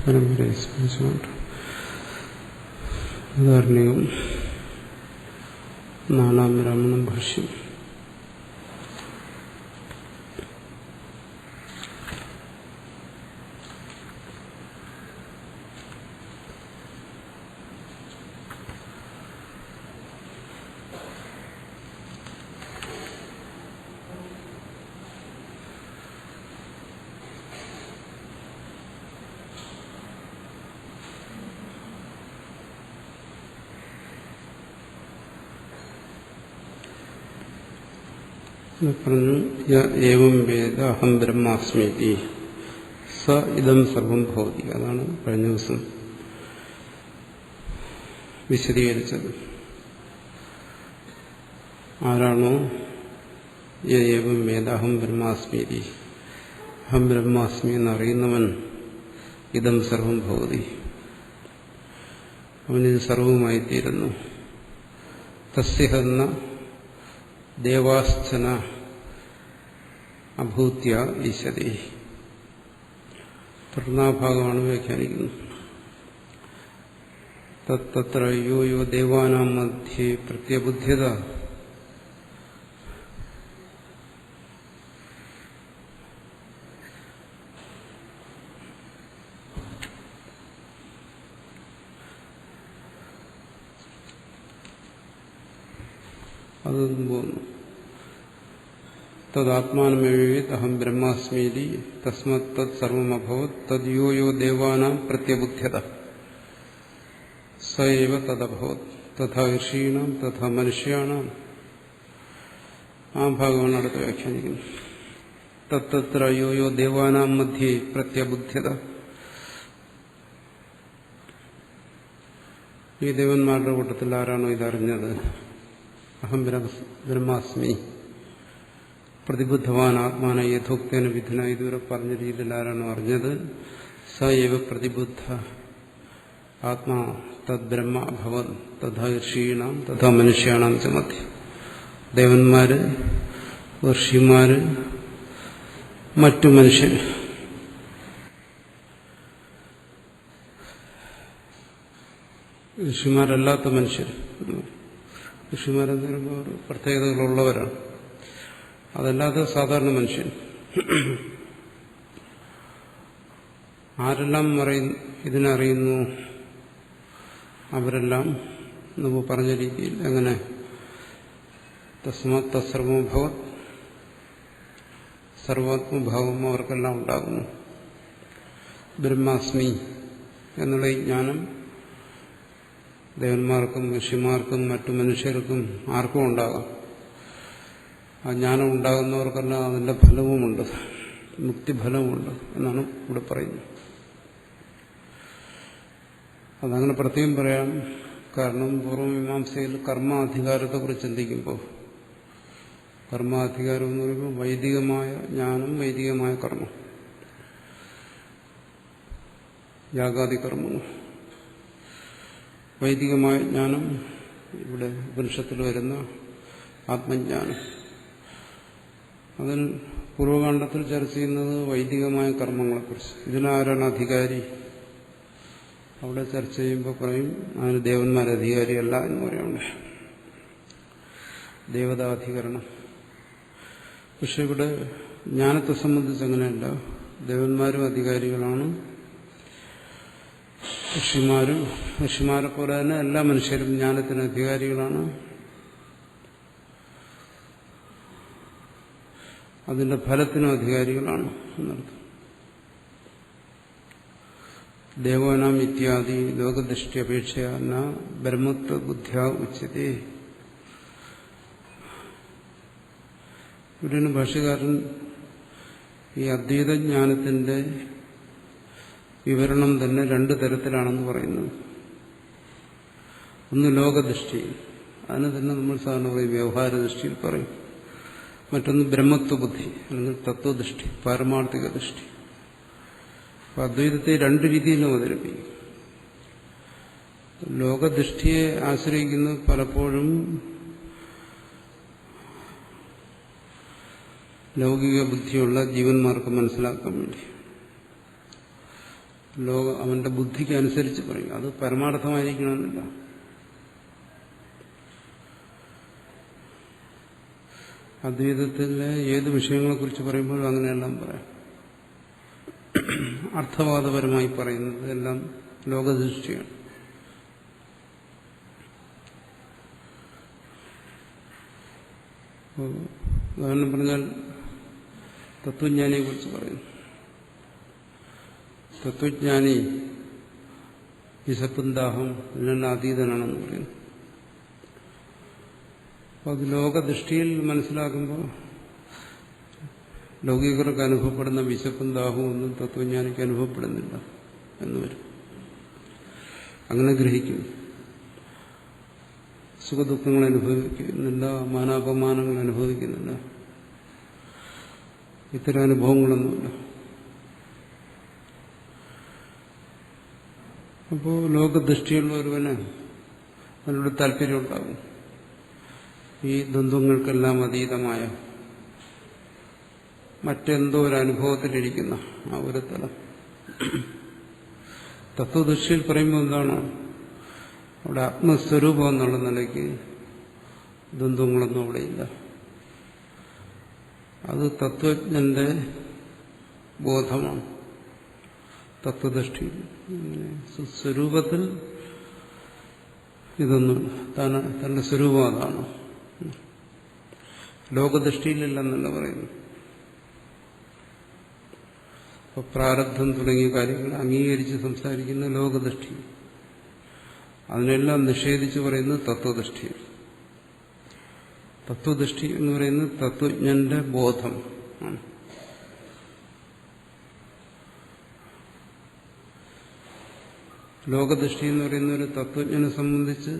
പരമ്പരയെ സ്മരിച്ചുകൊണ്ട് ഉദാഹരണവും 4-ാം ബ്രാഹ്മണം ഭാഷ്യം. പറഞ്ഞു ഏവം വേദ അഹം ബ്രഹ്മാസ്മീതി സ ഇദം സർവം ഭവതി. അതാണ് കഴിഞ്ഞ ദിവസം വിശദീകരിച്ചത്. ആരാണോ ഏവം വേദ അഹം ബ്രഹ്മാസ്മീതി, അഹം ബ്രഹ്മാസ്മി എന്നറിയുന്നവൻ ഇദം സർവം ഭവതി, അവനിത് സർവവുമായിത്തീരുന്നു. തസ്യഹന്ന ദേവാശ്ചന അഭൂത്യ ഈശതി. പ്രഥമാഭാഗമാണ് വ്യാഖ്യാനിക്കുന്നത്. തത്ര യോ യോ ദേവാനാം മധ്യേ പ്രത്യബുദ്ധ്യത അതൊന്നും പോകുന്നു. തദാത്മാനമേവേത് അഹം ബ്രഹ്മാസ്മീതി തസ്മത് തത് സർവമഭവത് തദ് യോ യോ ദേവാനാം പ്രത്യബുദ്ധ്യത സൈവ തദഭവത് തഥാ ഋഷീണാം തഥാ മനുഷ്യാണാം. ആ ഭാഗമാണ് അടുത്ത് വ്യാഖ്യാനിക്കുന്നത്. തത്ര യോ യോ ദേവാനാം മധ്യേ പ്രത്യബുദ്ധ്യത. ഈ ദേവന്മാരുടെ കൂട്ടത്തിൽ ആരാണോ ഇതറിഞ്ഞത്, അഹം ബ്രഹ്മാസ്മി പ്രതിബുദ്ധവാൻ ആത്മാന യഥോക്തേന വിധന, ഇതുവരെ പറഞ്ഞ രീതിയിൽ ആരാണോ അറിഞ്ഞത്, സ ഏവ പ്രതിബുദ്ധ ആത്മാ തദ് ബ്രഹ്മ അഭവത് തഥാ ഋഷീണാം തഥാ മനുഷ്യാണാം ച മധ്യ. ദേവന്മാര്, ഋഷിമാര്, മറ്റു മനുഷ്യര്. ഋഷിമാരല്ലാത്ത മനുഷ്യർ. ഋഷിമാരെന്ന് പറയുമ്പോൾ പ്രത്യേകതകളുള്ളവരാണ്. അതല്ലാതെ സാധാരണ മനുഷ്യൻ. ആരെല്ലാം ഇതിനറിയുന്നു, അവരെല്ലാം നമ്മൾ പറഞ്ഞ രീതിയിൽ എങ്ങനെ തസ്മാത് തത്സർവഭവത്, സർവാത്മഭാവം അവർക്കെല്ലാം ഉണ്ടാകുന്നു. ബ്രഹ്മാസ്മി എന്നുള്ള ഈ ജ്ഞാനം ദേവന്മാർക്കും ഋഷിമാർക്കും മറ്റു മനുഷ്യർക്കും ആർക്കും ഉണ്ടാകാം. ആ ജ്ഞാനം ഉണ്ടാകുന്നവർക്കെല്ലാം അതിന്റെ ഫലവുമുണ്ട്, മുക്തിഫലവുമുണ്ട് എന്നാണ് ഇവിടെ പറയുന്നത്. അതങ്ങനെ പ്രത്യേകം പറയാം. കാരണം പൂർവ്വമീമാംസയിൽ കർമാധികാരത്തെക്കുറിച്ച് ചിന്തിക്കുമ്പോൾ, കർമാധികാരം എന്ന് പറയുമ്പോൾ വൈദികമായ ജ്ഞാനം, വൈദികമായ കർമ്മം. യാഗാദി കർമ്മങ്ങൾ. വൈദികമായ ജ്ഞാനം, ഇവിടെ ഉപനിഷത്തിൽ വരുന്ന ആത്മജ്ഞാനം. അതിൽ പൂർവകാണ്ഡത്തിൽ ചർച്ച ചെയ്യുന്നത് വൈദികമായ കർമ്മങ്ങളെക്കുറിച്ച്. ഇതിനാരാണ് അധികാരി? അവിടെ ചർച്ച ചെയ്യുമ്പോൾ പറയും അതിന് ദേവന്മാർ അധികാരിയല്ല എന്ന് പറയുന്നുണ്ട്, ദേവതാധികരണം. പക്ഷെ ഇവിടെ ജ്ഞാനത്തെ സംബന്ധിച്ച് അങ്ങനെയല്ല. ദേവന്മാരും അധികാരികളാണ്, ഋഷിമാരെ പോലെ തന്നെ എല്ലാ മനുഷ്യരും ജ്ഞാനത്തിന് അധികാരികളാണ്. അതിന്റെ ഫലത്തിനും അധികാരികളാണ് എന്നർത്ഥം. ദേവാനാം ഇത്യാദി ലോകദൃഷ്ടി അപേക്ഷയ ന ബ്രഹ്മത്വ ബുദ്ധ്യാ ഉച്യതേ. ഇവിടെയാണ് ഭാഷ്യകാരൻ ഈ അദ്വൈതജ്ഞാനത്തിന്റെ വിവരണം തന്നെ രണ്ടു തരത്തിലാണെന്ന് പറയുന്നത്. ഒന്ന് ലോകദൃഷ്ടി, അതിന് തന്നെ നമ്മൾ സാധാരണ പറയും വ്യവഹാര ദൃഷ്ടിയിൽ പറയും. മറ്റൊന്ന് ബ്രഹ്മത്വബുദ്ധി അല്ലെങ്കിൽ തത്വദൃഷ്ടി, പാരമാർത്ഥിക ദൃഷ്ടി. അപ്പൊ അദ്വൈതത്തെ രണ്ട് രീതിയിലും അവതരിപ്പിക്കും. ലോകദൃഷ്ടിയെ ആശ്രയിക്കുന്നത് പലപ്പോഴും ലൗകിക ബുദ്ധിയുള്ള ജീവന്മാർക്ക് മനസ്സിലാക്കാൻ വേണ്ടി അവന്റെ ബുദ്ധിക്ക് അനുസരിച്ച് പറയും. അത് പരമാർത്ഥമായിരിക്കണമെന്നില്ല. അദ്വൈതത്തിലെ ഏത് വിഷയങ്ങളെക്കുറിച്ച് പറയുമ്പോഴും അങ്ങനെയെല്ലാം പറയാം. അർത്ഥവാദപരമായി പറയുന്നത് എല്ലാം ലോകദൃഷ്ടിയാണ്. ഉദാഹരണം പറഞ്ഞാൽ തത്വജ്ഞാനിയെ കുറിച്ച് പറയുന്നു. തത്വജ്ഞാനി വിശപ്പും ദാഹം ഇതിനെല്ലാം അതീതനാണെന്ന് പറയുന്നു. അപ്പോൾ അത് ലോകദൃഷ്ടിയിൽ മനസ്സിലാക്കുമ്പോൾ ലൗകികർക്ക് അനുഭവപ്പെടുന്ന വിശപ്പും ദാഹവും ഒന്നും തത്വജ്ഞാനിക്ക് അനുഭവപ്പെടുന്നില്ല എന്ന് വരും. അങ്ങനെ ഗ്രഹിക്കും. സുഖദുഃഖങ്ങൾ അനുഭവിക്കുന്നില്ല, മാനാപമാനങ്ങൾ അനുഭവിക്കുന്നില്ല, ഇത്തരം അനുഭവങ്ങളൊന്നുമില്ല. അപ്പോൾ ലോകദൃഷ്ടിയുള്ള ഒരുവന് അതിനോട് താല്പര്യമുണ്ടാകും. ഈ ദ്വന്ദ്വങ്ങൾക്കെല്ലാം അതീതമായ മറ്റെന്തോ ഒരു അനുഭവത്തിലിരിക്കുന്ന ആ ഒരു തലം. തത്വദൃഷ്ടിയിൽ പറയുമ്പോൾ എന്താണ്, അവിടെ ആത്മസ്വരൂപം എന്നുള്ള നിലയ്ക്ക് ദ്വന്ദ്വങ്ങളൊന്നും അവിടെയില്ല. അത് തത്വജ്ഞന്റെ ബോധമാണ്. തത്വദൃഷ്ടി സ്വരൂപത്തിൽ ഇതൊന്നും തന്റെ സ്വരൂപം അതാണ്. ലോകദൃഷ്ടിയിലില്ലെന്നല്ല പറയുന്നു. അപ്പൊ പ്രാരബ്ധം തുടങ്ങിയ കാര്യങ്ങൾ അംഗീകരിച്ച് സംസാരിക്കുന്ന ലോകദൃഷ്ടി, അതിനെല്ലാം നിഷേധിച്ച് പറയുന്നത് തത്വദൃഷ്ടി. തത്വദൃഷ്ടി എന്ന് പറയുന്നത് തത്വജ്ഞന്റെ ബോധം ആണ്. ലോകദൃഷ്ടി എന്ന് പറയുന്ന ഒരു തത്വജ്ഞനെ സംബന്ധിച്ച്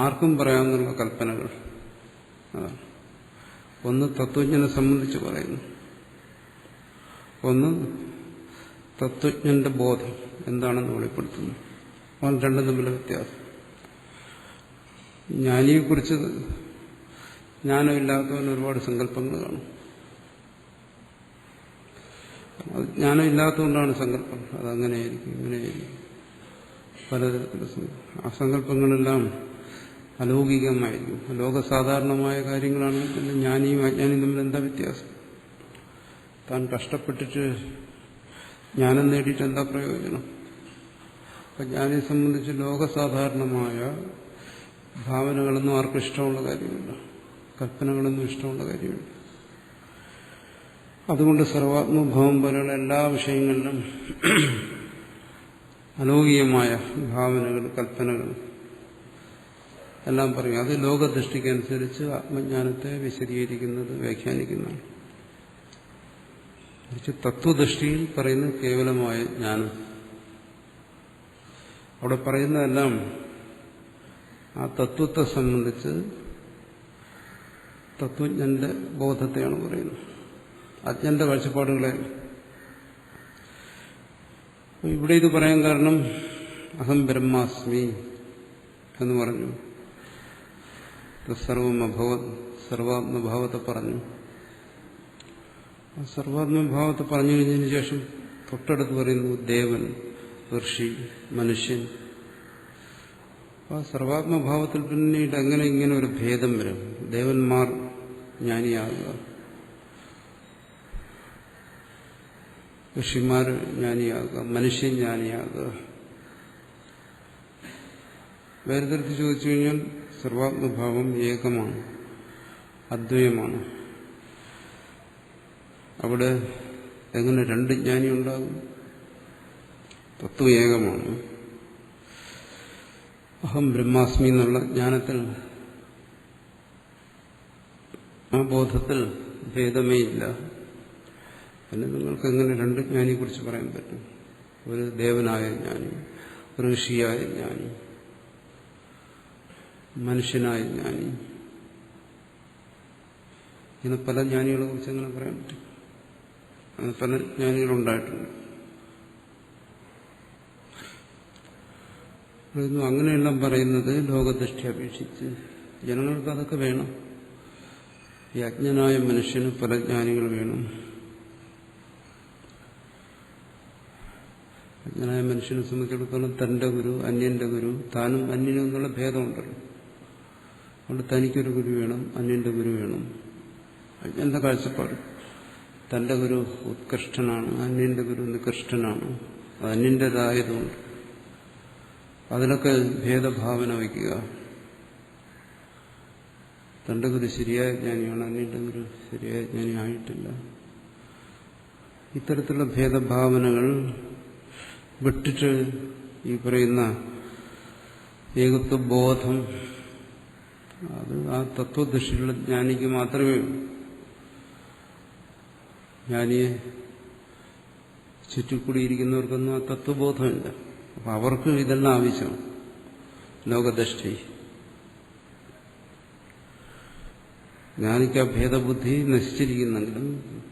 ആർക്കും പറയാവുന്ന കൽപ്പനകൾ അതാണ്. ഒന്ന് തത്വജ്ഞനെ സംബന്ധിച്ച് പറയുന്നു, ഒന്ന് തത്വജ്ഞന്റെ ബോധം എന്താണെന്ന് വെളിപ്പെടുത്തുന്നു. അപ്പോൾ രണ്ടും തമ്മിലെ വ്യത്യാസം. ജ്ഞാനിയെക്കുറിച്ച് ജ്ഞാനമില്ലാത്തവന് ഒരുപാട് സങ്കല്പങ്ങൾ കാണും. ജ്ഞാനമില്ലാത്തതുകൊണ്ടാണ് സങ്കല്പം. അതങ്ങനെയായിരിക്കും, ഇങ്ങനെയായിരിക്കും, പലതരത്തിലുള്ള ആ സങ്കല്പങ്ങളെല്ലാം അലൗകികമായിരിക്കും. ലോകസാധാരണമായ കാര്യങ്ങളാണെങ്കിൽ പിന്നെ ജ്ഞാനിയും അജ്ഞാനിയും തമ്മിൽ എന്താ വ്യത്യാസം? താൻ കഷ്ടപ്പെട്ടിട്ട് ജ്ഞാനം നേടിയിട്ട് എന്താ പ്രയോജനം? അപ്പം ജ്ഞാനിയെ സംബന്ധിച്ച് ലോകസാധാരണമായ ഭാവനകളൊന്നും ആർക്കും ഇഷ്ടമുള്ള കാര്യമില്ല, കൽപ്പനകളൊന്നും ഇഷ്ടമുള്ള കാര്യമില്ല. അതുകൊണ്ട് സർവാത്മഭാവം പോലെയുള്ള എല്ലാ വിഷയങ്ങളിലും അലൗകികമായ ഭാവനകൾ, കൽപ്പനകൾ എല്ലാം പറയും. അത് ലോകദൃഷ്ടിക്കനുസരിച്ച് ആത്മജ്ഞാനത്തെ വിശദീകരിക്കുന്നത്, വ്യാഖ്യാനിക്കുന്നതാണ്. തത്വദൃഷ്ടിയിൽ പറയുന്നത് കേവലമായ ജ്ഞാനം. അവിടെ പറയുന്നതെല്ലാം ആ തത്വത്തെ സംബന്ധിച്ച് തത്വജ്ഞന്റെ ബോധത്തെയാണ് പറയുന്നത്, അജ്ഞന്റെ കാഴ്ചപ്പാടുകളെ. ഇവിടെ ഇത് പറയാൻ കാരണം അഹം ബ്രഹ്മാസ്മി എന്ന് പറഞ്ഞു, സർവമഭവത് സർവാത്മഭാവത്തെ പറഞ്ഞു. ആ സർവാത്മഭാവത്തെ പറഞ്ഞു കഴിഞ്ഞതിന് ശേഷം തൊട്ടടുത്ത് പറയുന്നു ദേവൻ, ഋഷി, മനുഷ്യൻ. ആ സർവാത്മഭാവത്തിൽ പിന്നീട് എങ്ങനെ ഇങ്ങനെ ഒരു ഭേദം വരും? ദേവന്മാർ ജ്ഞാനിയാകുക, ഋഷിമാർ ജ്ഞാനിയാകുക, മനുഷ്യൻ ജ്ഞാനിയാകുക. വേർതിരിച്ച് ചോദിച്ചു കഴിഞ്ഞാൽ സർവാത്മഭാവം ഏകമാണ്, അദ്വയമാണ്. അവിടെ എങ്ങനെ രണ്ട് ജ്ഞാനി ഉണ്ടാകും? തത്വം ഏകമാണ്. അഹം ബ്രഹ്മാസ്മി എന്നുള്ള ജ്ഞാനത്തിൽ, ആ ബോധത്തിൽ ഭേദമേ ഇല്ല. പിന്നെ നിങ്ങൾക്ക് എങ്ങനെ രണ്ട് ജ്ഞാനിയെ കുറിച്ച് പറയാൻ പറ്റും? ഒരു ദേവനായ ജ്ഞാനി, ഒരു ഋഷിയായ ജ്ഞാനി, മനുഷ്യനായ ജ്ഞാനി, ഇങ്ങനെ പല ജ്ഞാനികളെ കുറിച്ച് എങ്ങനെ പറയാൻ പറ്റും? അങ്ങനെ പല ജ്ഞാനികളുണ്ടായിട്ടുണ്ട്. അങ്ങനെയെല്ലാം പറയുന്നത് ലോകദൃഷ്ടി അപേക്ഷിച്ച് ജനങ്ങൾക്ക് അതൊക്കെ വേണം. ഈ അജ്ഞനായ മനുഷ്യന് പല ജ്ഞാനികൾ വേണം. അജ്ഞനായ മനുഷ്യനെ സംബന്ധിച്ചിടത്തോളം തന്റെ ഗുരു, അന്യന്റെ ഗുരു, താനും അന്യനും എന്നുള്ള ഭേദമുണ്ടല്ലോ. അതുകൊണ്ട് തനിക്കൊരു ഗുരു വേണം, അന്യന്റെ ഗുരു വേണം. അജ്ഞന്റെ കാഴ്ചപ്പാട് തന്റെ ഗുരു ഉത്കൃഷ്ടനാണ്, അന്യന്റെ ഗുരു നികൃഷ്ടനാണ്. അത് അന്യന്റേതായതുകൊണ്ട് അതിലൊക്കെ ഭേദഭാവന വയ്ക്കുക. തന്റെ ഗുരു ശരിയായ ജ്ഞാനിയാണ്, അന്യന്റെ ഗുരു ശരിയായ ജ്ഞാനി ആയിട്ടില്ല. ഇത്തരത്തിലുള്ള ഭേദഭാവനകൾ വിട്ടിട്ട് ഈ പറയുന്ന ഏകത്വബോധം അത് ആ തത്വദൃഷ്ടിയുള്ള ജ്ഞാനിക്ക് മാത്രമേ ഉള്ളൂ. ജ്ഞാനിയെ ചുറ്റിക്കൂടിയിരിക്കുന്നവർക്കൊന്നും ആ തത്വബോധമില്ല. അപ്പൊ അവർക്ക് ഇതെല്ലാം ആവശ്യമാണ്, ലോകദൃഷ്ടി. ജ്ഞാനിക്ക് ആ ഭേദബുദ്ധി നശിച്ചിരിക്കുന്നെങ്കിലും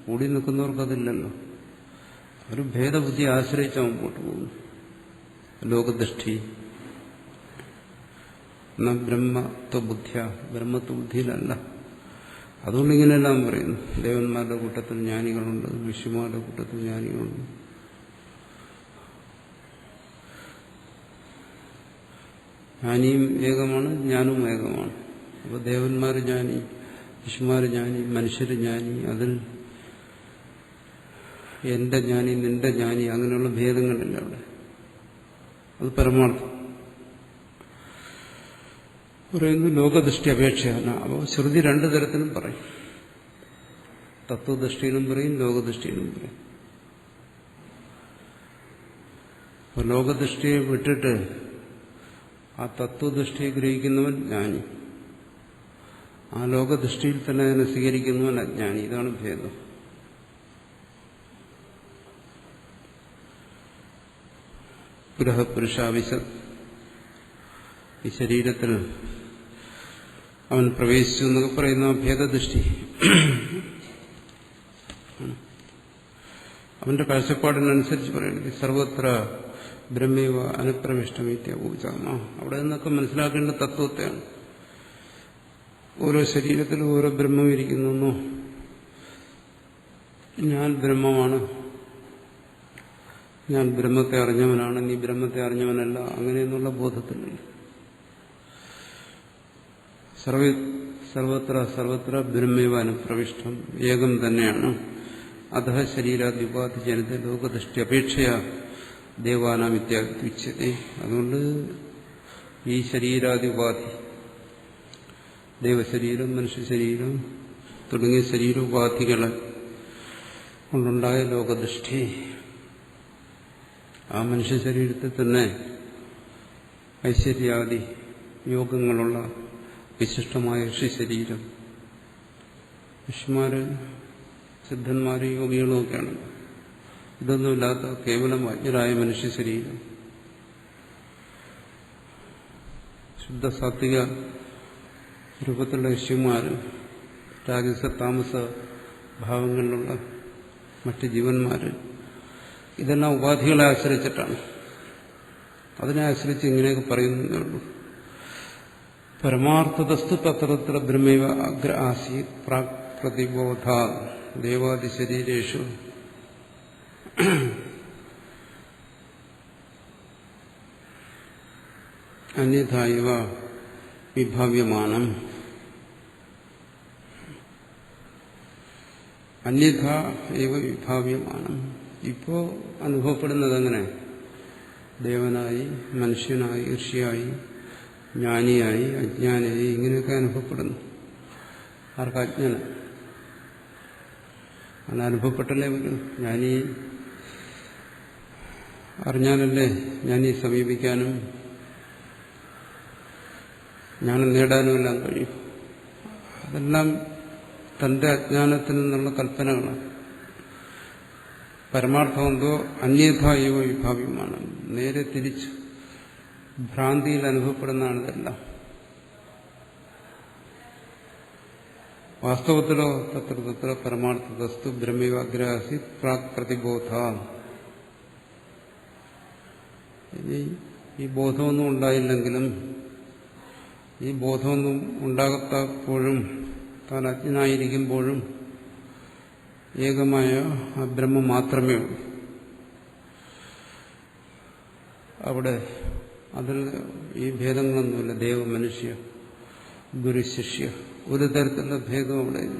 കൂടി നിൽക്കുന്നവർക്കതില്ലല്ലോ. ഒരു ഭേദബുദ്ധി ആശ്രയിച്ച മുമ്പോട്ട് പോകുന്നു. ലോകദൃഷ്ടി എന്നാൽ ബ്രഹ്മത്വബുദ്ധിയ, ബ്രഹ്മത്വബുദ്ധിയിലല്ല. അതുകൊണ്ട് ഇങ്ങനെയെല്ലാം പറയുന്നു. ദേവന്മാരുടെ കൂട്ടത്തിൽ ജ്ഞാനികളുണ്ട്, ഋഷിമാരുടെ കൂട്ടത്തിൽ ജ്ഞാനികളുണ്ട്. ജ്ഞാനിയും ഏകമാണ്, ജ്ഞാനവും ഏകമാണ്. അപ്പോൾ ദേവന്മാർ ജ്ഞാനി, ഋഷിമാർ ജ്ഞാനി, മനുഷ്യർ ജ്ഞാനി, അതിൽ എന്റെ ജ്ഞാനി, നിന്റെ ജ്ഞാനി, അങ്ങനെയുള്ള ഭേദങ്ങളില്ല അവിടെ. അത് പരമാർത്ഥം പറയുന്നു. ലോകദൃഷ്ടി അപേക്ഷയാണ്. അപ്പോൾ ശ്രുതി രണ്ടു തരത്തിലും പറയും. തത്വദൃഷ്ടിയിലും പറയും, ലോകദൃഷ്ടിയിലും പറയും. അപ്പോൾ ലോകദൃഷ്ടിയെ വിട്ടിട്ട് ആ തത്വദൃഷ്ടിയെ ഗ്രഹിക്കുന്നവൻ ജ്ഞാനി, ആ ലോകദൃഷ്ടിയിൽ തന്നെ അതിനെ സ്വീകരിക്കുന്നവൻ അജ്ഞാനി. ഇതാണ് ഭേദം. പുരുഷാവിശ, ഈ ശരീരത്തിൽ അവൻ പ്രവേശിച്ചു എന്നൊക്കെ പറയുന്ന ഭേദദൃഷ്ടി അവന്റെ കാഴ്ചപ്പാടിനനുസരിച്ച് പറയുന്നത് സർവത്ര ബ്രഹ്മേവ അനുപ്രവിഷ്ടമിത്യൂചാമ. അവിടെ നിന്നൊക്കെ മനസ്സിലാക്കേണ്ട തത്വത്തെയാണ്. ഓരോ ശരീരത്തിലും ഓരോ ബ്രഹ്മം ഇരിക്കുന്നു. ഞാൻ ബ്രഹ്മമാണ്, ഞാൻ ബ്രഹ്മത്തെ അറിഞ്ഞവനാണ്, നീ ബ്രഹ്മത്തെ അറിഞ്ഞവനല്ല, അങ്ങനെയെന്നുള്ള ബോധത്തിലല്ല. സർവത്ര ബ്രഹ്മേവ അനുപ്രവിഷ്ടം, ഏകം തന്നെയാണ്. അധഃ ശരീരാദ്യുപാധി ജനത്തെ ലോകദൃഷ്ടി അപേക്ഷയാ ദേവാനാം ഇത്യാദിച്യത്തെ. അതുകൊണ്ട് ഈ ശരീരാദ്യുപാധി, ദേവശരീരം, മനുഷ്യശരീരം തുടങ്ങിയ ശരീരോപാധികളെ കൊണ്ടുണ്ടായ ലോകദൃഷ്ടി, ആ മനുഷ്യ ശരീരത്തിൽ തന്നെ ഐശ്വര്യാദി യോഗങ്ങളുള്ള വിശിഷ്ടമായ ഋഷിശരീരം, ഋഷിമാര്, സിദ്ധന്മാര്, യോഗികളുമൊക്കെയാണ്. ഇതൊന്നുമില്ലാത്ത കേവലം അജ്ഞരായ മനുഷ്യ ശരീരം, ശുദ്ധ സാത്വിക രൂപത്തിലുള്ള ഋഷിമാര്, രാജസ താമസ ഭാവങ്ങളിലുള്ള മറ്റ് ജീവന്മാര്, ഇതെല്ലാം ഉപാധികളെ ആശ്രയിച്ചിട്ടാണ്. അതിനെ ആശ്രയിച്ച് ഇങ്ങനെയൊക്കെ പറയുന്നതേ ഉള്ളൂ. പരമാർത്ഥതസ്തു തത്ര ബ്രഹ്മൈവ അഗ്ര ആസീത് പ്രാക് പ്രതിബോധാ ദേവാദിശരീരേഷു അന്യഥായവ വിഭാവ്യമാനം. അന്യഥ ഏവ വിഭാവ്യമാനം. ഇപ്പോ അനുഭവപ്പെടുന്നത് എങ്ങനെ? ദേവനായി, മനുഷ്യനായി, ഋഷിയായി, ജ്ഞാനിയായി, അജ്ഞാനിയായി, ഇങ്ങനെയൊക്കെ അനുഭവപ്പെടുന്നു. ആർക്ക്? അജ്ഞാനം. അങ്ങനെ അനുഭവപ്പെട്ടല്ലേ വരും. ജ്ഞാനി അറിഞ്ഞാലല്ലേ ജ്ഞാനിയെ സമീപിക്കാനും ജ്ഞാനം നേടാനുമെല്ലാം കഴിയും. അതെല്ലാം തന്റെ അജ്ഞാനത്തിൽ നിന്നുള്ള കൽപ്പനകളാണ്. പരമാർത്ഥമെന്തോ അന്യഥായവ വിഭാവ്യമാണ്. നേരെ തിരിച്ചു ഭ്രാന്തിയിൽ അനുഭവപ്പെടുന്നതാണ് ഇതെല്ലാം. വാസ്തവത്തിലോ തത്ര പരമാർത്ഥതസ്തു ബ്രഹ്മൈവാഗ്രാസി പ്രാക് പ്രതിബോധ. ഇനി ഈ ബോധമൊന്നും ഉണ്ടായില്ലെങ്കിലും, ഈ ബോധമൊന്നും ഉണ്ടാകത്തപ്പോഴും, താൻ അജ്ഞനായിരിക്കുമ്പോഴും ഏകമായ ആ ബ്രഹ്മം മാത്രമേ ഉള്ളൂ. അവിടെ അതിൽ ഈ ഭേദങ്ങളൊന്നുമില്ല. ദേവ, മനുഷ്യ, ഗുരു, ശിഷ്യ, ഒരു തരത്തിലുള്ള ഭേദം അവിടെ ഇല്ല.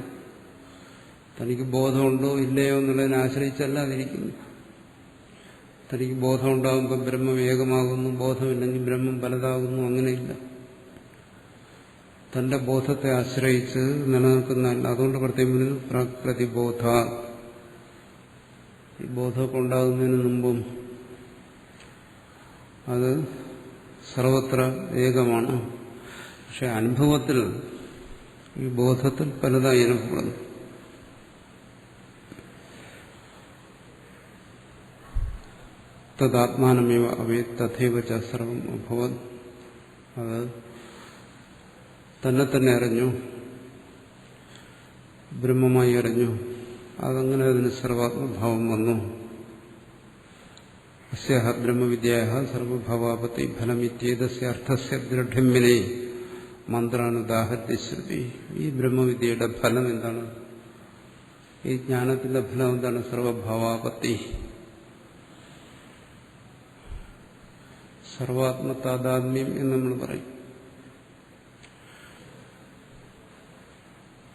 തനിക്ക് ബോധമുണ്ടോ ഇല്ലയോ എന്നുള്ളതിനെ ആശ്രയിച്ചല്ല അതിരിക്കുന്നു. തനിക്ക് ബോധമുണ്ടാകുമ്പോൾ ബ്രഹ്മം ഏകമാകുന്നു, ബോധമില്ലെങ്കിൽ ബ്രഹ്മം പലതാകുന്നു, അങ്ങനെയില്ല. തന്റെ ബോധത്തെ ആശ്രയിച്ച് നിലനിൽക്കുന്നതല്ല. അതുകൊണ്ട് പ്രത്യേകം പ്രതിബോധ. ഈ ബോധമൊക്കെ ഉണ്ടാകുന്നതിന് മുമ്പും അത് സർവത്ര ഏകമാണ്. പക്ഷെ അനുഭവത്തിൽ ഈ ബോധത്തിൽ പലതായി അനുഭവപ്പെടുന്നു. തദാത്മാനമേവ അവേ തഥൈവ ച സർവം അഭവത്. അത് തന്നെ അറിഞ്ഞു, ബ്രഹ്മമായി അറിഞ്ഞു. അതങ്ങനെ അതിന് സർവാത്മഭാവം വന്നു. അസ്യാഹ ബ്രഹ്മവിദ്യായാ സർവഭാവാപത്തി ഫലമിത്യേതസ്യ അർത്ഥസ്യ ദൃഢ്യമ്യനെ മന്ത്രാനുദാഹരതി ശ്രുതി. ഈ ബ്രഹ്മവിദ്യയുടെ ഫലം എന്താണ്? ഈ ജ്ഞാനത്തിന്റെ ഫലം എന്താണ്? സർവഭാവാപത്തി, സർവാത്മതാദാത്മ്യം എന്ന് നമ്മൾ പറയും.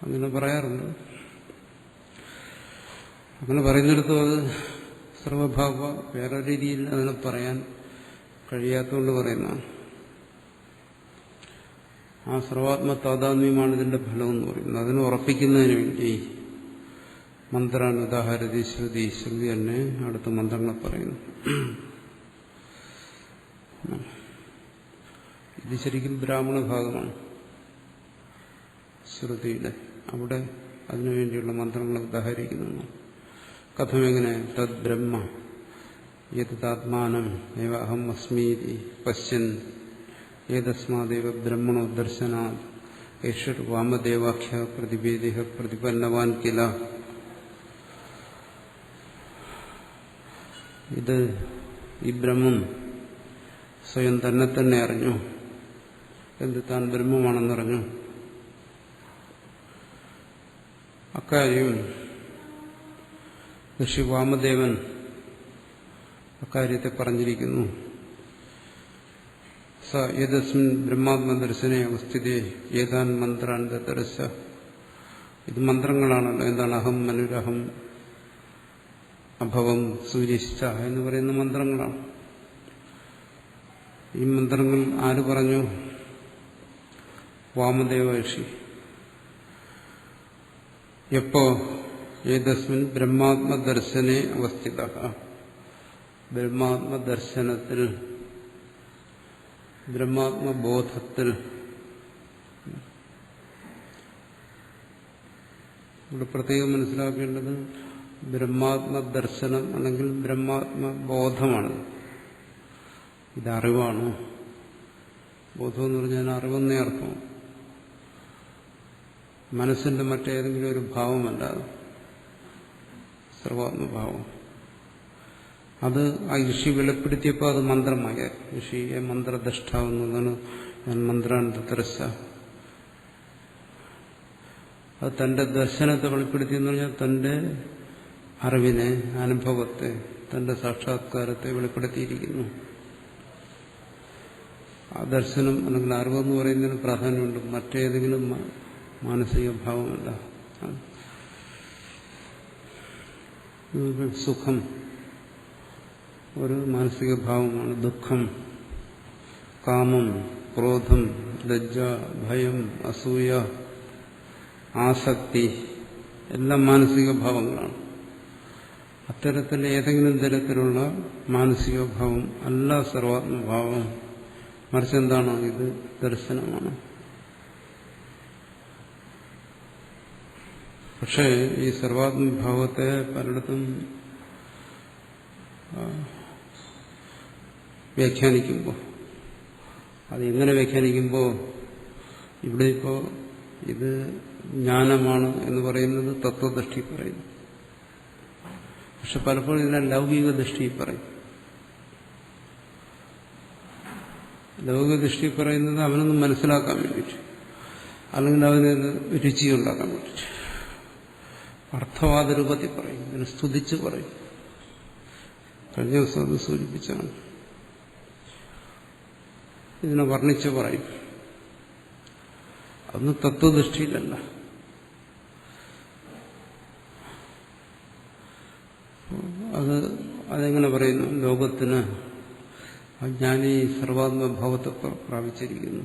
അങ്ങനെ പറയാറുണ്ട്. അങ്ങനെ പറയുന്നിടത്തും അത് സർവഭാവ, വേറെ രീതിയിൽ അതിനെ പറയാൻ കഴിയാത്തതുകൊണ്ട് പറയുന്നതാണ്. ആ സർവാത്മതാദാത്മ്യമാണ് ഇതിന്റെ ഫലം എന്ന് പറയുന്നത്. അതിനെ ഉറപ്പിക്കുന്നതിന് വേണ്ടി മന്ത്രാണ് ഉദാഹരതി ശ്രുതി. ശ്രുതി തന്നെ അടുത്ത മന്ത്രങ്ങളെ പറയുന്നു. ഇത് ശരിക്കും ബ്രാഹ്മണ ഭാഗമാണ് ശ്രുതിയുടെ. അവിടെ അതിനുവേണ്ടിയുള്ള മന്ത്രങ്ങളെ ഉദാഹരിക്കുന്നു. കഥമെങ്ങനെ? തദ് ബ്രഹ്മ യഥാത്മാനം ഏവ അഹം അസ്മീതി പശ്യൻ ഏതസ്മാദേവ ബ്രഹ്മണോ ദർശനാത് ഈശ്വർ വാമദേവാഖ്യ പ്രതിഭേദിഹ പ്രതിപന്നവാൻ കില. ഇത് ഈ ബ്രഹ്മം സ്വയം തന്നെ അറിഞ്ഞു. എന്ത്? താൻ ബ്രഹ്മമാണെന്നറിഞ്ഞു. അക്കാര്യം ഋഷി വാമദേവൻ അക്കാര്യത്തെ പറഞ്ഞിരിക്കുന്നു. സ യദസ്മിൻ ബ്രഹ്മാത്മദർശനെ അവസ്ഥിതേ ഏതാൻ മന്ത്രാൻ ദർശ. ഇത് മന്ത്രങ്ങളാണല്ലോ. എന്താണ്? അഹം മനുരഹം അഭവം സൂര്യശ്ച എന്ന് പറയുന്ന മന്ത്രങ്ങളാണ്. ഈ മന്ത്രങ്ങൾ ആര് പറഞ്ഞു? വാമദേവ ഋഷി. എപ്പോ? ഏതസ്മിൻ ബ്രഹ്മാത്മദർശനെ അവസ്ഥിത. ബ്രഹ്മാത്മദർശനത്തിൽ, ബ്രഹ്മാത്മബോധത്തിൽ. ഇവിടെ പ്രത്യേകം മനസ്സിലാക്കേണ്ടത് ബ്രഹ്മാത്മദർശനം അല്ലെങ്കിൽ ബ്രഹ്മാത്മബോധമാണ്. ഇതറിവാണ്. ബോധം എന്ന് പറഞ്ഞാൽ അറിവെന്നേ അർത്ഥം. മനസ്സിന്റെ മറ്റേതെങ്കിലും ഒരു ഭാവമല്ല സർവാത്മഭാവം. അത് ആ ഋഷി വെളിപ്പെടുത്തിയപ്പോൾ അത് മന്ത്രമായ ഋഷിയെ മന്ത്രദ്രഷ്ടാവുന്നതാണ്. ഞാൻ മന്ത്രാന്തരസ. അത് തന്റെ ദർശനത്തെ വെളിപ്പെടുത്തിയെന്ന് പറഞ്ഞാൽ തന്റെ അറിവിനെ, അനുഭവത്തെ, തന്റെ സാക്ഷാത്കാരത്തെ വെളിപ്പെടുത്തിയിരിക്കുന്നു. ആ ദർശനം അല്ലെങ്കിൽ അറിവെന്ന് പറയുന്നതിന് പ്രാധാന്യമുണ്ട്. മറ്റേതെങ്കിലും മാനസിക ഭാവമല്ല. സുഖം ഒരു മാനസിക ഭാവമാണ്. ദുഃഖം, കാമം, ക്രോധം, ലജ്ജ, ഭയം, അസൂയ, ആസക്തി എല്ലാം മാനസിക ഭാവങ്ങളാണ്. അത്തരത്തിൽ ഏതെങ്കിലും തരത്തിലുള്ള മാനസിക ഭാവം അല്ല സർവാത്മഭാവം. മറിച്ച് എന്താണ്? ഇത് ദർശനമാണ്. പക്ഷേ ഈ സർവാത്മഭാവത്തെ പലയിടത്തും വ്യാഖ്യാനിക്കുമ്പോൾ, അത് എങ്ങനെ വ്യാഖ്യാനിക്കുമ്പോൾ, ഇവിടെ ഇപ്പോൾ ഇത് ജ്ഞാനമാണ് എന്ന് പറയുന്നത് തത്വദൃഷ്ടി പറയുന്നു. പക്ഷെ പലപ്പോഴും ഇതിനെ ലൗകിക ദൃഷ്ടി പറയും. ലൗകിക ദൃഷ്ടി പറയുന്നത് അവനൊന്ന് മനസ്സിലാക്കാൻ വേണ്ടിയിട്ട്, അല്ലെങ്കിൽ അവന് രുചിയുണ്ടാക്കാൻ വേണ്ടിയിട്ട് അർത്ഥവാദ രൂപത്തിൽ പറയും, ഇതിനെ സ്തുതിച്ച് പറയും. കഴിഞ്ഞ ദിവസം അത് സൂചിപ്പിച്ചാണ്. ഇതിനെ വർണ്ണിച്ച് പറയും. അതൊന്നും തത്വദൃഷ്ടിയിലല്ല. അതെങ്ങനെ പറയുന്നു? ലോകത്തിന് അജ്ഞാനി സർവാത്മഭാവത്തെ പ്രാപിച്ചിരിക്കുന്നു.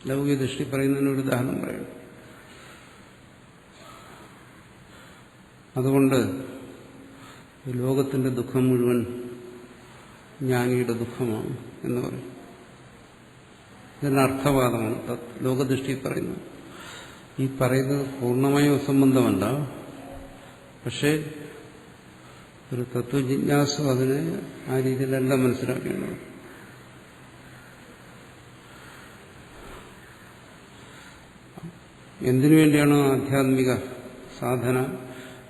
ലൗകിക ദൃഷ്ടി പറയുന്നതിന് ഒരു ഉദാഹരണം പറയണം. അതുകൊണ്ട് ലോകത്തിന്റെ ദുഃഖം മുഴുവൻ ജ്ഞാനിയുടെ ദുഃഖമാണ് എന്ന് പറയും. ഇതിന് അർത്ഥവാദമാണ് ലോകദൃഷ്ടി പറയുന്നത്. ഈ പറയുന്നത് പൂർണ്ണമായും അസംബന്ധമല്ല. പക്ഷേ ഒരു തത്വജിജ്ഞാസു അതിനെ ആ രീതിയിലല്ല മനസ്സിലാക്കേണ്ടത്. എന്തിനു വേണ്ടിയാണ് ആധ്യാത്മിക സാധന?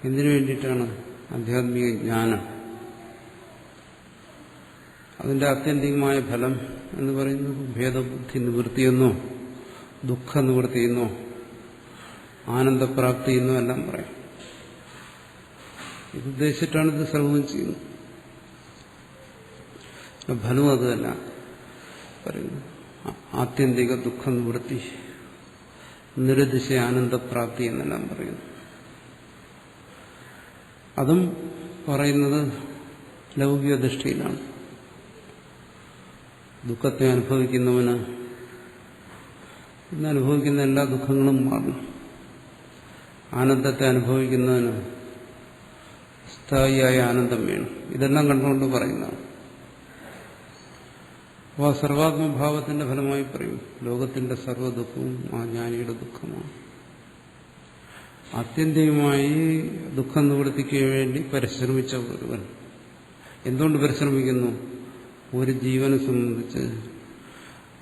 എന്തിനു വേണ്ടിയിട്ടാണ് ആധ്യാത്മിക ജ്ഞാനം? അതിന്റെ ആത്യന്തികമായ ഫലം എന്ന് പറയുന്നത് ഭേദബുദ്ധി നിവൃത്തിയെന്നോ ദുഃഖ നിവൃത്തിയെന്നോ ആനന്ദപ്രാപ്തിയെന്നോ എല്ലാം പറയും. ഇതുദ്ദേശിച്ചിട്ടാണ് ഇത് സർവ്വം ചെയ്യുന്നത്. ഫലം അത് തന്നെ പറയുന്നു. ആത്യന്തിക ദുഃഖ നിവൃത്തി, നിരതിശയ ആനന്ദപ്രാപ്തി എന്നെല്ലാം പറയുന്നു. അതും പറയുന്നത് ലൗകിക ദൃഷ്ടിയിലാണ്. ദുഃഖത്തെ അനുഭവിക്കുന്നവന് ഇന്ന് അനുഭവിക്കുന്ന എല്ലാ ദുഃഖങ്ങളും മാറും. ആനന്ദത്തെ അനുഭവിക്കുന്നതിന് സ്ഥായിയായ ആനന്ദം വേണം. ഇതെല്ലാം കണ്ടുകൊണ്ട് പറയുന്നതാണ്. അപ്പോൾ സർവാത്മഭാവത്തിന്റെ ഫലമായി പറയും ലോകത്തിന്റെ സർവ്വ ദുഃഖവും ആ ജ്ഞാനിയുടെ ദുഃഖമാണ്. ആത്യന്തികമായി ദുഃഖം നിവൃത്തിക്ക് വേണ്ടി പരിശ്രമിച്ച ഒരുവൻ എന്തുകൊണ്ട് പരിശ്രമിക്കുന്നു? ഒരു ജീവനെ സംബന്ധിച്ച്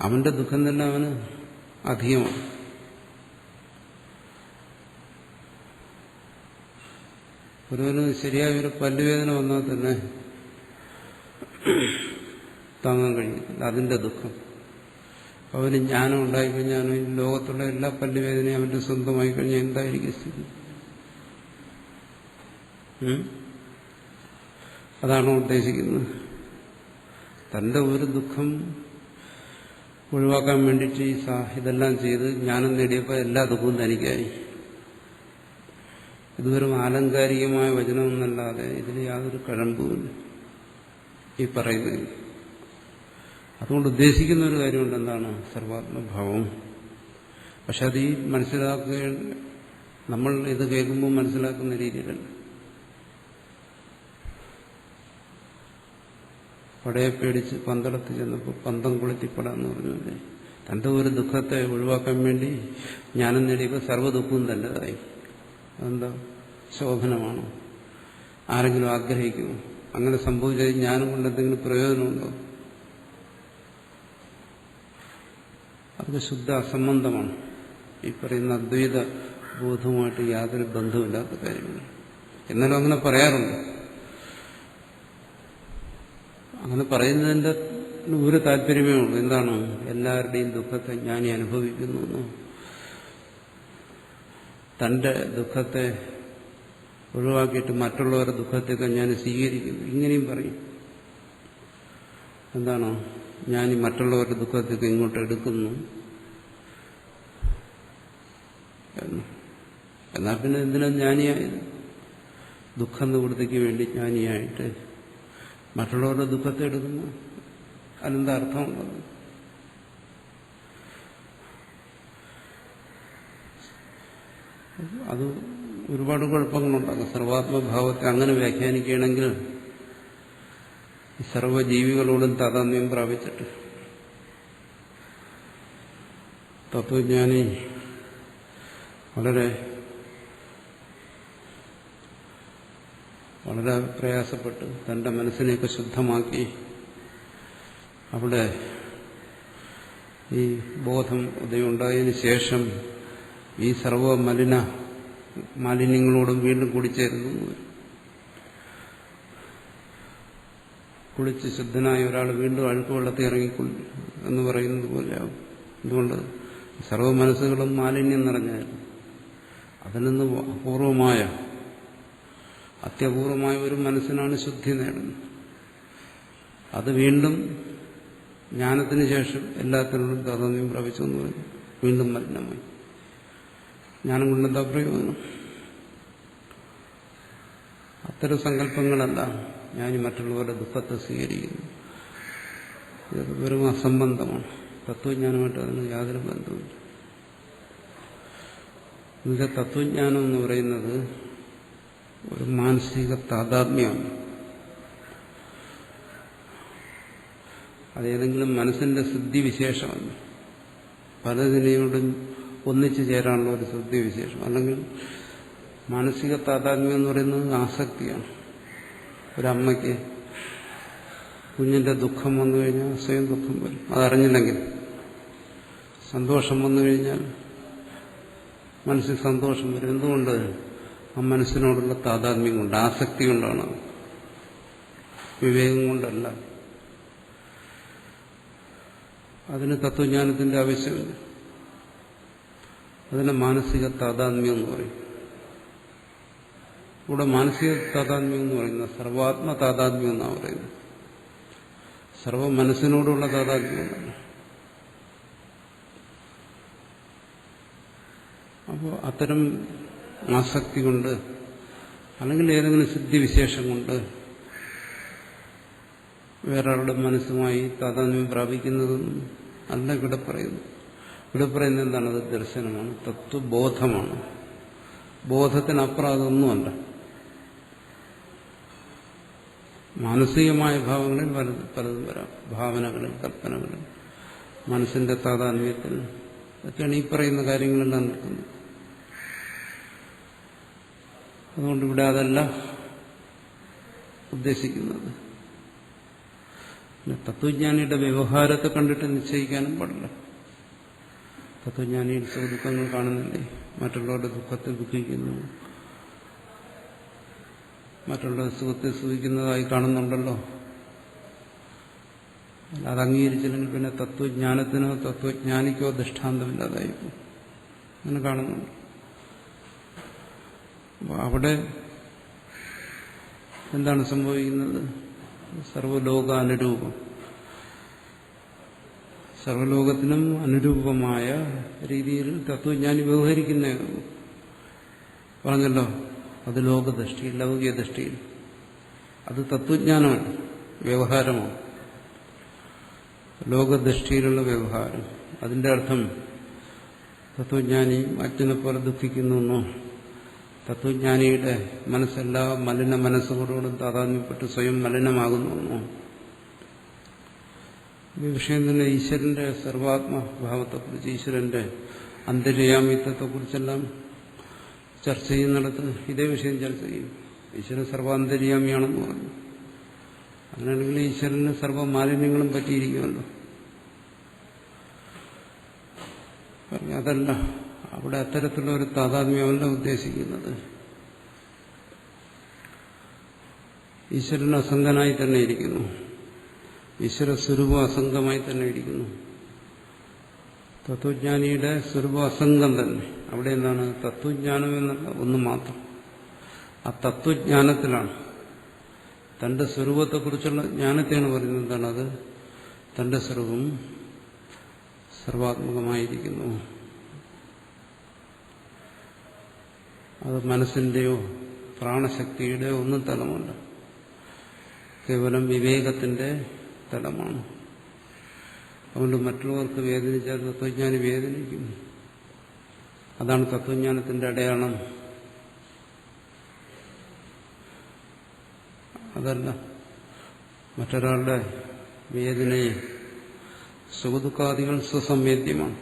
അവന്റെ ദുഃഖം തന്നെ അവന് അധികമാണ്. ഒരുവന് ശരിയായൊരു പല്ലുവേദന വന്നാൽ തന്നെ താങ്ങാൻ കഴിയത്തില്ല അതിന്റെ ദുഃഖം. അവന് ജ്ഞാനം ഉണ്ടായിക്കഴിഞ്ഞാൽ ലോകത്തുള്ള എല്ലാ പല്ലുവേദനയും അവന്റെ സ്വന്തമായി കഴിഞ്ഞാൽ എന്തായിരിക്കും സ്ഥിതി? അതാണോ ഉദ്ദേശിക്കുന്നത്? തന്റെ ഒരു ദുഃഖം ഒഴിവാക്കാൻ വേണ്ടിയിട്ട് ഇതെല്ലാം ചെയ്ത് ജ്ഞാനം നേടിയപ്പോൾ എല്ലാ ദുഃഖവും തനിക്കായി. ഇതുവരും ആലങ്കാരികമായ വചനമൊന്നല്ലാതെ ഇതിൽ യാതൊരു കഴമ്പുമില്ല ഈ പറയുന്നതിൽ. അതുകൊണ്ട് ഉദ്ദേശിക്കുന്ന ഒരു കാര്യമുണ്ട്, എന്താണ്? സർവാത്മഭാവം. പക്ഷെ അത് ഈ മനസ്സിലാക്കുക, നമ്മൾ ഇത് കേൾക്കുമ്പോൾ മനസ്സിലാക്കുന്ന രീതിയിലല്ല. പടയെ പേടിച്ച് പന്തളത്ത് ചെന്നപ്പോൾ പന്തം കൊളുത്തിപ്പെടാന്ന് പറഞ്ഞല്ലേ. തന്റെ ഒരു ദുഃഖത്തെ ഒഴിവാക്കാൻ വേണ്ടി ജ്ഞാനം നേടിയപ്പോൾ സർവ്വ ദുഃഖവും തൻ്റെതായി. അതെന്താ? ശോഭനമാണോ? ആരെങ്കിലും ആഗ്രഹിക്കുമോ? അങ്ങനെ സംഭവിച്ചാൽ ജ്ഞാനം കൊണ്ട് എന്തെങ്കിലും പ്രയോജനമുണ്ടോ? അത് ശുദ്ധ അസംബന്ധമാണ്. ഈ പറയുന്ന അദ്വൈത ബോധവുമായിട്ട് യാതൊരു ബന്ധമില്ലാത്ത കാര്യമാണ്. എന്നാലും അങ്ങനെ പറയാറുണ്ട്. അങ്ങനെ പറയുന്നതിൻ്റെ ഒരു താല്പര്യമേ ഉള്ളൂ. എന്താണ്? എല്ലാവരുടെയും ദുഃഖത്തെ ജ്ഞാനി അനുഭവിക്കുന്നു, തന്റെ ദുഃഖത്തെ ഒഴിവാക്കിയിട്ട് മറ്റുള്ളവരുടെ ദുഃഖത്തെയൊക്കെ ഞാൻ സ്വീകരിക്കുന്നു, ഇങ്ങനെയും പറയും. എന്താണ്? ഞാൻ മറ്റുള്ളവരുടെ ദുഃഖത്തൊക്കെ ഇങ്ങോട്ട് എടുക്കുന്നു എന്നാൽ പിന്നെ എന്തിനാ ജ്ഞാനിയായത്? ദുഃഖ നിവൃത്തിക്ക് വേണ്ടി ജ്ഞാനിയായിട്ട് മറ്റുള്ളവരുടെ ദുഃഖത്തെ എടുക്കുന്നു, അതിനെന്താ അർത്ഥമുള്ളത്? അത് ഒരുപാട് കുഴപ്പങ്ങളുണ്ടാകും. സർവാത്മഭാവത്തെ അങ്ങനെ വ്യാഖ്യാനിക്കുകയാണെങ്കിൽ സർവജീവികളോടും താതാത്മ്യം പ്രാപിച്ചിട്ട് തത്വജ്ഞാനി വളരെ വളരെ പ്രയാസപ്പെട്ട് തന്റെ മനസ്സിനെയൊക്കെ ശുദ്ധമാക്കി അവിടെ ഈ ബോധം ഉദയമുണ്ടായതിനു ശേഷം ഈ സർവ മാലിന്യങ്ങളോടും വീണ്ടും കൂടിച്ചേരുന്നു. കുളിച്ച് ശുദ്ധനായ ഒരാൾ വീണ്ടും അഴുക്ക് വെള്ളത്തിൽ ഇറങ്ങിക്കൊള്ളു എന്ന് പറയുന്നത് പോലെയാവും. എന്തുകൊണ്ട്? സർവ മനസ്സുകളും മാലിന്യം നിറഞ്ഞായിരുന്നു. അതിൽ നിന്ന് അത്യപൂർവമായ ഒരു മനസ്സിനാണ് ശുദ്ധി നേടുന്നത്. അത് വീണ്ടും ജ്ഞാനത്തിന് ശേഷം എല്ലാത്തിനോടും താതാത്മ്യം പ്രാപിച്ചു എന്ന് പറഞ്ഞു വീണ്ടും മലിനമായി. ജ്ഞാനം കൊണ്ടെന്താ പ്രയോജനം? അത്തരം സങ്കല്പങ്ങളല്ല ഞാൻ മറ്റുള്ളവരുടെ ദുഃഖത്തെ സ്വീകരിക്കുന്നു. ഇത് വെറും അസംബന്ധമാണ്. തത്വജ്ഞാനമായിട്ട് അതിന് യാതൊരു ബന്ധവുമില്ല. ഇതിന്റെ തത്വജ്ഞാനം എന്ന് പറയുന്നത് ഒരു മാനസിക താതാത്മ്യമാണ്. അതേതെങ്കിലും മനസ്സിന്റെ സിദ്ധിവിശേഷമല്ല, പലതിനെയോടും ഒന്നിച്ചു ചേരാനുള്ള ഒരു സിദ്ധിവിശേഷം. അല്ലെങ്കിൽ മാനസിക താതാത്മ്യം എന്ന് പറയുന്നത് ആസക്തിയാണ്. ഒരമ്മയ്ക്ക് കുഞ്ഞിന്റെ ദുഃഖം വന്നു കഴിഞ്ഞാൽ സ്വയം ദുഃഖം വരും, അതറിഞ്ഞില്ലെങ്കിൽ. സന്തോഷം വന്നു കഴിഞ്ഞാൽ മനസ്സിൽ സന്തോഷം വരും. എന്തുകൊണ്ട്? ആ മനസ്സിനോടുള്ള താതാത്മ്യം കൊണ്ട്, ആസക്തി കൊണ്ടാണ്, വിവേകം കൊണ്ടല്ല. അതിന് തത്വജ്ഞാനത്തിന്റെ ആവശ്യമില്ല. അതിന് മാനസിക താതാത്മ്യം എന്ന് പറയും. ഇവിടെ മാനസിക താതാത്മ്യം എന്ന് പറയുന്നത് സർവാത്മ താതാത്മ്യം എന്നാണ് പറയുന്നത്. സർവ മനസ്സിനോടുള്ള താതാത്മ്യമല്ല. അപ്പോൾ അത്തരം ആസക്തി കൊണ്ട് അല്ലെങ്കിൽ ഏതെങ്കിലും സിദ്ധിവിശേഷം കൊണ്ട് വേറൊരാളുടെ മനസ്സുമായി താതാത്മ്യം പ്രാപിക്കുന്നതൊന്നും അല്ല ഇവിടെ പറയുന്നു. ഇവിടെ പറയുന്നത് എന്താണ്? അത് ദർശനമാണ്, തത്വബോധമാണ്. ബോധത്തിനപ്പുറം അതൊന്നുമല്ല. മാനസികമായ ഭാവങ്ങളിൽ പലതും വരാം, ഭാവനകളിൽ, കൽപ്പനകളിൽ, മനസ്സിന്റെ താതാത്മ്യത്തിൽ ഒക്കെയാണ് ഈ പറയുന്ന കാര്യങ്ങളെല്ലാം നിൽക്കുന്നത്. അതുകൊണ്ട് ഇവിടെ അതല്ല ഉദ്ദേശിക്കുന്നത്. തത്വജ്ഞാനിയുടെ വ്യവഹാരത്തെ കണ്ടിട്ട് നിശ്ചയിക്കാനും പാടില്ല. തത്വജ്ഞാനിയിൽ സുഖദുഃഖങ്ങൾ കാണുന്നില്ലേ? മറ്റുള്ളവരുടെ ദുഃഖത്തെ ദുഃഖിക്കുന്നു, മറ്റുള്ളവരുടെ സുഖത്തെ സുഖിക്കുന്നതായി കാണുന്നുണ്ടല്ലോ. അത് അംഗീകരിച്ചില്ലെങ്കിൽ പിന്നെ തത്വജ്ഞാനത്തിനോ തത്വജ്ഞാനിക്കോ ദൃഷ്ടാന്തമില്ലാതായിരിക്കും. അങ്ങനെ കാണുന്നുണ്ട്. അവിടെ എന്താണ് സംഭവിക്കുന്നത്? സർവലോകാനുരൂപം, സർവലോകത്തിനും അനുരൂപമായ രീതിയിൽ തത്വജ്ഞാനി വ്യവഹരിക്കുന്നേ പറഞ്ഞല്ലോ. അത് ലോകദൃഷ്ടിയിൽ, ലൗകിക ദൃഷ്ടിയിൽ അത് തത്വജ്ഞാനമാണ്, വ്യവഹാരമാണ്. ലോകദൃഷ്ടിയിലുള്ള വ്യവഹാരം. അതിന്റെ അർത്ഥം തത്വജ്ഞാനി അച്ഛനെ പോലെ ദുഃഖിക്കുന്നു, തത്വജ്ഞാനിയുടെ മനസ്സെല്ലാ മലിന മനസ്സുകളോടും താതാത്മ്യപ്പെട്ട് സ്വയം മലിനമാകുന്നു. ഈ വിഷയം തന്നെ ഈശ്വരന്റെ സർവാത്മഭാവത്തെക്കുറിച്ച്, ഈശ്വരന്റെ അന്തര്യാമിത്വത്തെക്കുറിച്ചെല്ലാം ചർച്ച ചെയ്യുന്നിടത്ത് ഇതേ വിഷയം ചർച്ച ചെയ്യും. ഈശ്വരൻ സർവാന്തര്യാമിയാണെന്ന് പറഞ്ഞു. അങ്ങനെയാണെങ്കിൽ ഈശ്വരന് സർവ്വമാലിന്യങ്ങളും പറ്റിയിരിക്കുമല്ലോ. അതല്ല, അവിടെ അത്തരത്തിലുള്ള ഒരു താതാത്മ്യമല്ല ഉദ്ദേശിക്കുന്നത്. ഈശ്വരൻ അസംഗനായി തന്നെ ഇരിക്കുന്നു. ഈശ്വര സ്വരൂപം അസംഗമായി തന്നെ ഇരിക്കുന്നു. തത്വജ്ഞാനിയുടെ സ്വരൂപം അസംഗം തന്നെ. അവിടെ എന്താണ്? തത്വജ്ഞാനം എന്നുള്ള ഒന്ന് മാത്രം. ആ തത്വജ്ഞാനത്തിലാണ് തന്റെ സ്വരൂപത്തെക്കുറിച്ചുള്ള ജ്ഞാനത്തെയാണ് പറയുന്നത്. എന്താണ് അത്? തന്റെ സ്വരൂപം സർവാത്മകമായിരിക്കുന്നു. അത് മനസ്സിന്റെയോ പ്രാണശക്തിയുടെയോ ഒന്നും തലമല്ല, കേവലം വിവേകത്തിന്റെ തലമാണ്. അതുകൊണ്ട് മറ്റുള്ളവർക്ക് വേദനിച്ചാൽ തത്വജ്ഞാനി വേദനിക്കും. അതാണ് തത്വജ്ഞാനത്തിന്റെ അടയാളം. അതല്ല മറ്റൊരാളുടെ വേദനയെ, സുഖദുഃഖാദികൾ സ്വസംവേദ്യമാണ്.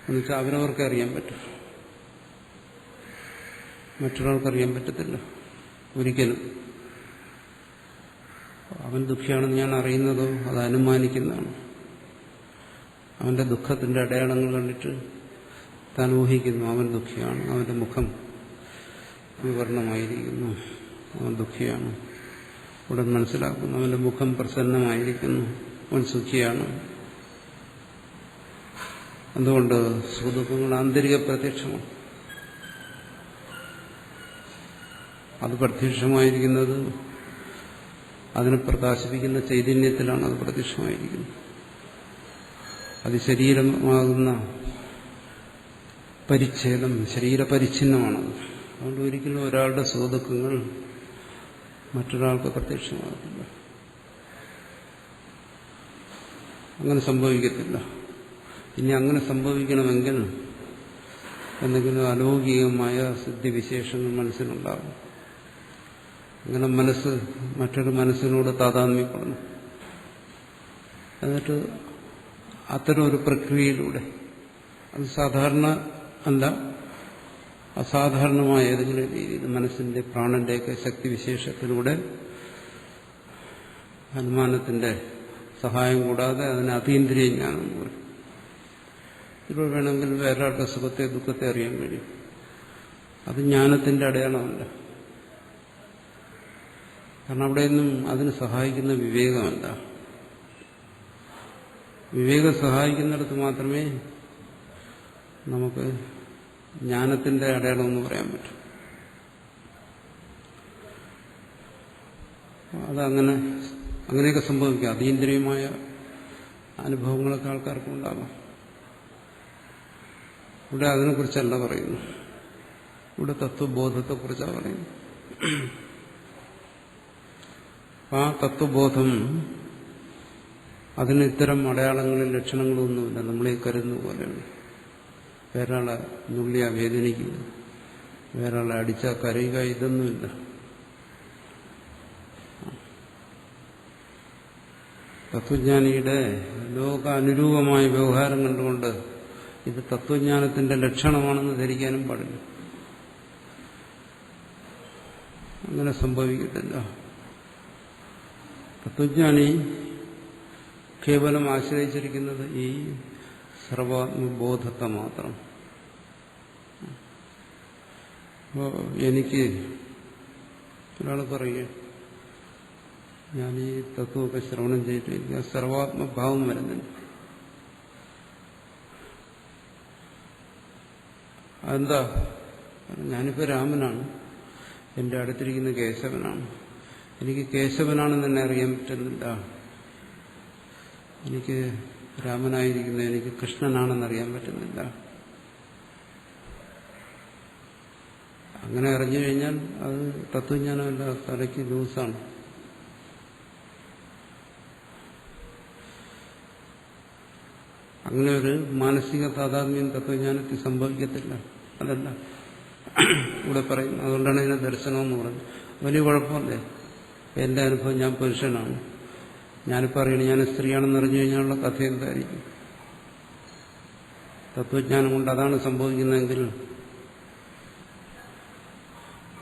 എന്നുവെച്ചാൽ അവരവർക്ക് അറിയാൻ പറ്റും, മറ്റൊരാൾക്കറിയാൻ പറ്റത്തില്ല ഒരിക്കലും. അവൻ ദുഃഖിയാണെന്ന് ഞാൻ അറിയുന്നതോ അത് അനുമാനിക്കുന്നതാണ്. അവന്റെ ദുഃഖത്തിന്റെ അടയാളങ്ങൾ കണ്ടിട്ട് താൻ ഊഹിക്കുന്നു അവൻ ദുഃഖിയാണ്, അവന്റെ മുഖം വിവർണമായിരിക്കുന്നു, അവൻ ദുഃഖിയാണ്. ഉടൻ മനസ്സിലാക്കുന്നു അവന്റെ മുഖം പ്രസന്നമായിരിക്കുന്നു, അവൻ സുഖിയാണ്. എന്തുകൊണ്ട്? സുഖദുഃഖങ്ങൾ ആന്തരിക പ്രത്യക്ഷമാണ്. അത് പ്രത്യക്ഷമായിരിക്കുന്നത് അതിനെ പ്രകാശിപ്പിക്കുന്ന ചൈതന്യത്തിലാണ്. അത് പ്രത്യക്ഷമായിരിക്കുന്നത്. അത് ശരീരമാകുന്ന പരിച്ഛേദം, ശരീരപരിച്ഛിന്നമാണത്. അതുകൊണ്ട് ഒരിക്കലും ഒരാളുടെ സുഖദുഃഖങ്ങൾ മറ്റൊരാൾക്ക് പ്രത്യക്ഷമാകത്തില്ല. അങ്ങനെ സംഭവിക്കത്തില്ല. ഇനി അങ്ങനെ സംഭവിക്കണമെങ്കിൽ എന്തെങ്കിലും അലൗകികമായ സിദ്ധിവിശേഷങ്ങൾ മനസ്സിലുണ്ടാകും. അങ്ങനെ മനസ്സ് മറ്റൊരു മനസ്സിനോട് താതാത്മ്യപ്പെടണം. എന്നിട്ട് അത്തരം ഒരു പ്രക്രിയയിലൂടെ, അത് സാധാരണ അല്ല, അസാധാരണമായ ഏതെങ്കിലും രീതിയിൽ മനസ്സിന്റെ പ്രാണന്റെയൊക്കെ ശക്തിവിശേഷത്തിലൂടെ അനുമാനത്തിന്റെ സഹായം കൂടാതെ അതിന് അതീന്ദ്രിയ ജ്ഞാനം എന്ന് പറയും. ഇതിലൂടെ വേണമെങ്കിൽ വേറൊരാളുടെ സുഖത്തെ ദുഃഖത്തെ അറിയാൻ കഴിയും. അത് ജ്ഞാനത്തിന്റെ അടയാളമല്ല. കാരണം അവിടെയൊന്നും അതിന് സഹായിക്കുന്ന വിവേകമല്ല. വിവേകം സഹായിക്കുന്നിടത്ത് മാത്രമേ നമുക്ക് ജ്ഞാനത്തിന്റെ അടയാളമെന്ന് പറയാൻ പറ്റും. അങ്ങനെയൊക്കെ സംഭവിക്കാം. അതീന്ദ്രിയമായ അനുഭവങ്ങളൊക്കെ ആൾക്കാർക്ക് ഉണ്ടാകാം. ഇവിടെ അതിനെക്കുറിച്ചല്ല പറയുന്നു. ഇവിടെ തത്വബോധത്തെക്കുറിച്ചാണ് പറയുന്നത്. ആ തത്വബോധം, അതിന് ഇത്തരം അടയാളങ്ങളിൽ ലക്ഷണങ്ങളൊന്നുമില്ല. നമ്മളീ കരുതുന്ന പോലെയാണ്. വേറൊരാളെ നുള്ളിയാ വേദനിക്കുക, വേറൊരാളെ അടിച്ചാൽ കരയുക, ഇതൊന്നുമില്ല. തത്വജ്ഞാനിയുടെ ലോകാനുരൂപമായ വ്യവഹാരം കണ്ടുകൊണ്ട് ഇത് തത്വജ്ഞാനത്തിന്റെ ലക്ഷണമാണെന്ന് ധരിക്കാനും പാടില്ല. അങ്ങനെ സംഭവിക്കത്തില്ല. തത്വജ്ഞാനി കേവലം ആശ്രയിച്ചിരിക്കുന്നത് ഈ സർവാത്മബോധത്തെ മാത്രം. അപ്പോൾ എനിക്ക് ഒരാൾ പറയുക, ഞാൻ ഈ തത്വമൊക്കെ ശ്രവണം ചെയ്തിട്ട് എനിക്ക് സർവാത്മഭാവം വരുന്നില്ല. അതെന്താ? ഞാനിപ്പോൾ രാമനാണ്, എൻ്റെ അടുത്തിരിക്കുന്ന കേശവനാണ്. എനിക്ക് കേശവനാണെന്ന് തന്നെ അറിയാൻ പറ്റുന്നില്ല. എനിക്ക് രാമനായിരിക്കുന്ന എനിക്ക് കൃഷ്ണനാണെന്നറിയാൻ പറ്റുന്നില്ല. അങ്ങനെ അറിഞ്ഞു കഴിഞ്ഞാൽ അത് തത്വജ്ഞാനമല്ല, തലയ്ക്ക് ലൂസാണ്. അങ്ങനെ ഒരു മാനസിക താതാത്മ്യം തത്വജ്ഞാനത്തിൽ സംഭവിക്കത്തില്ല. അതല്ല ഇവിടെ പറയുന്നു. അതുകൊണ്ടാണ് ഇതിനെ ദർശനമെന്ന് പറയുന്നത്. വലിയ കുഴപ്പമല്ലേ? എന്റെ അനുഭവം, ഞാൻ പുരുഷനാണ്, ഞാനിപ്പോൾ അറിയണം ഞാൻ സ്ത്രീയാണെന്ന് അറിഞ്ഞു കഴിഞ്ഞാലുള്ള കഥ എന്തായിരിക്കും? തത്വജ്ഞാനം കൊണ്ട് അതാണ് സംഭവിക്കുന്നതെങ്കിൽ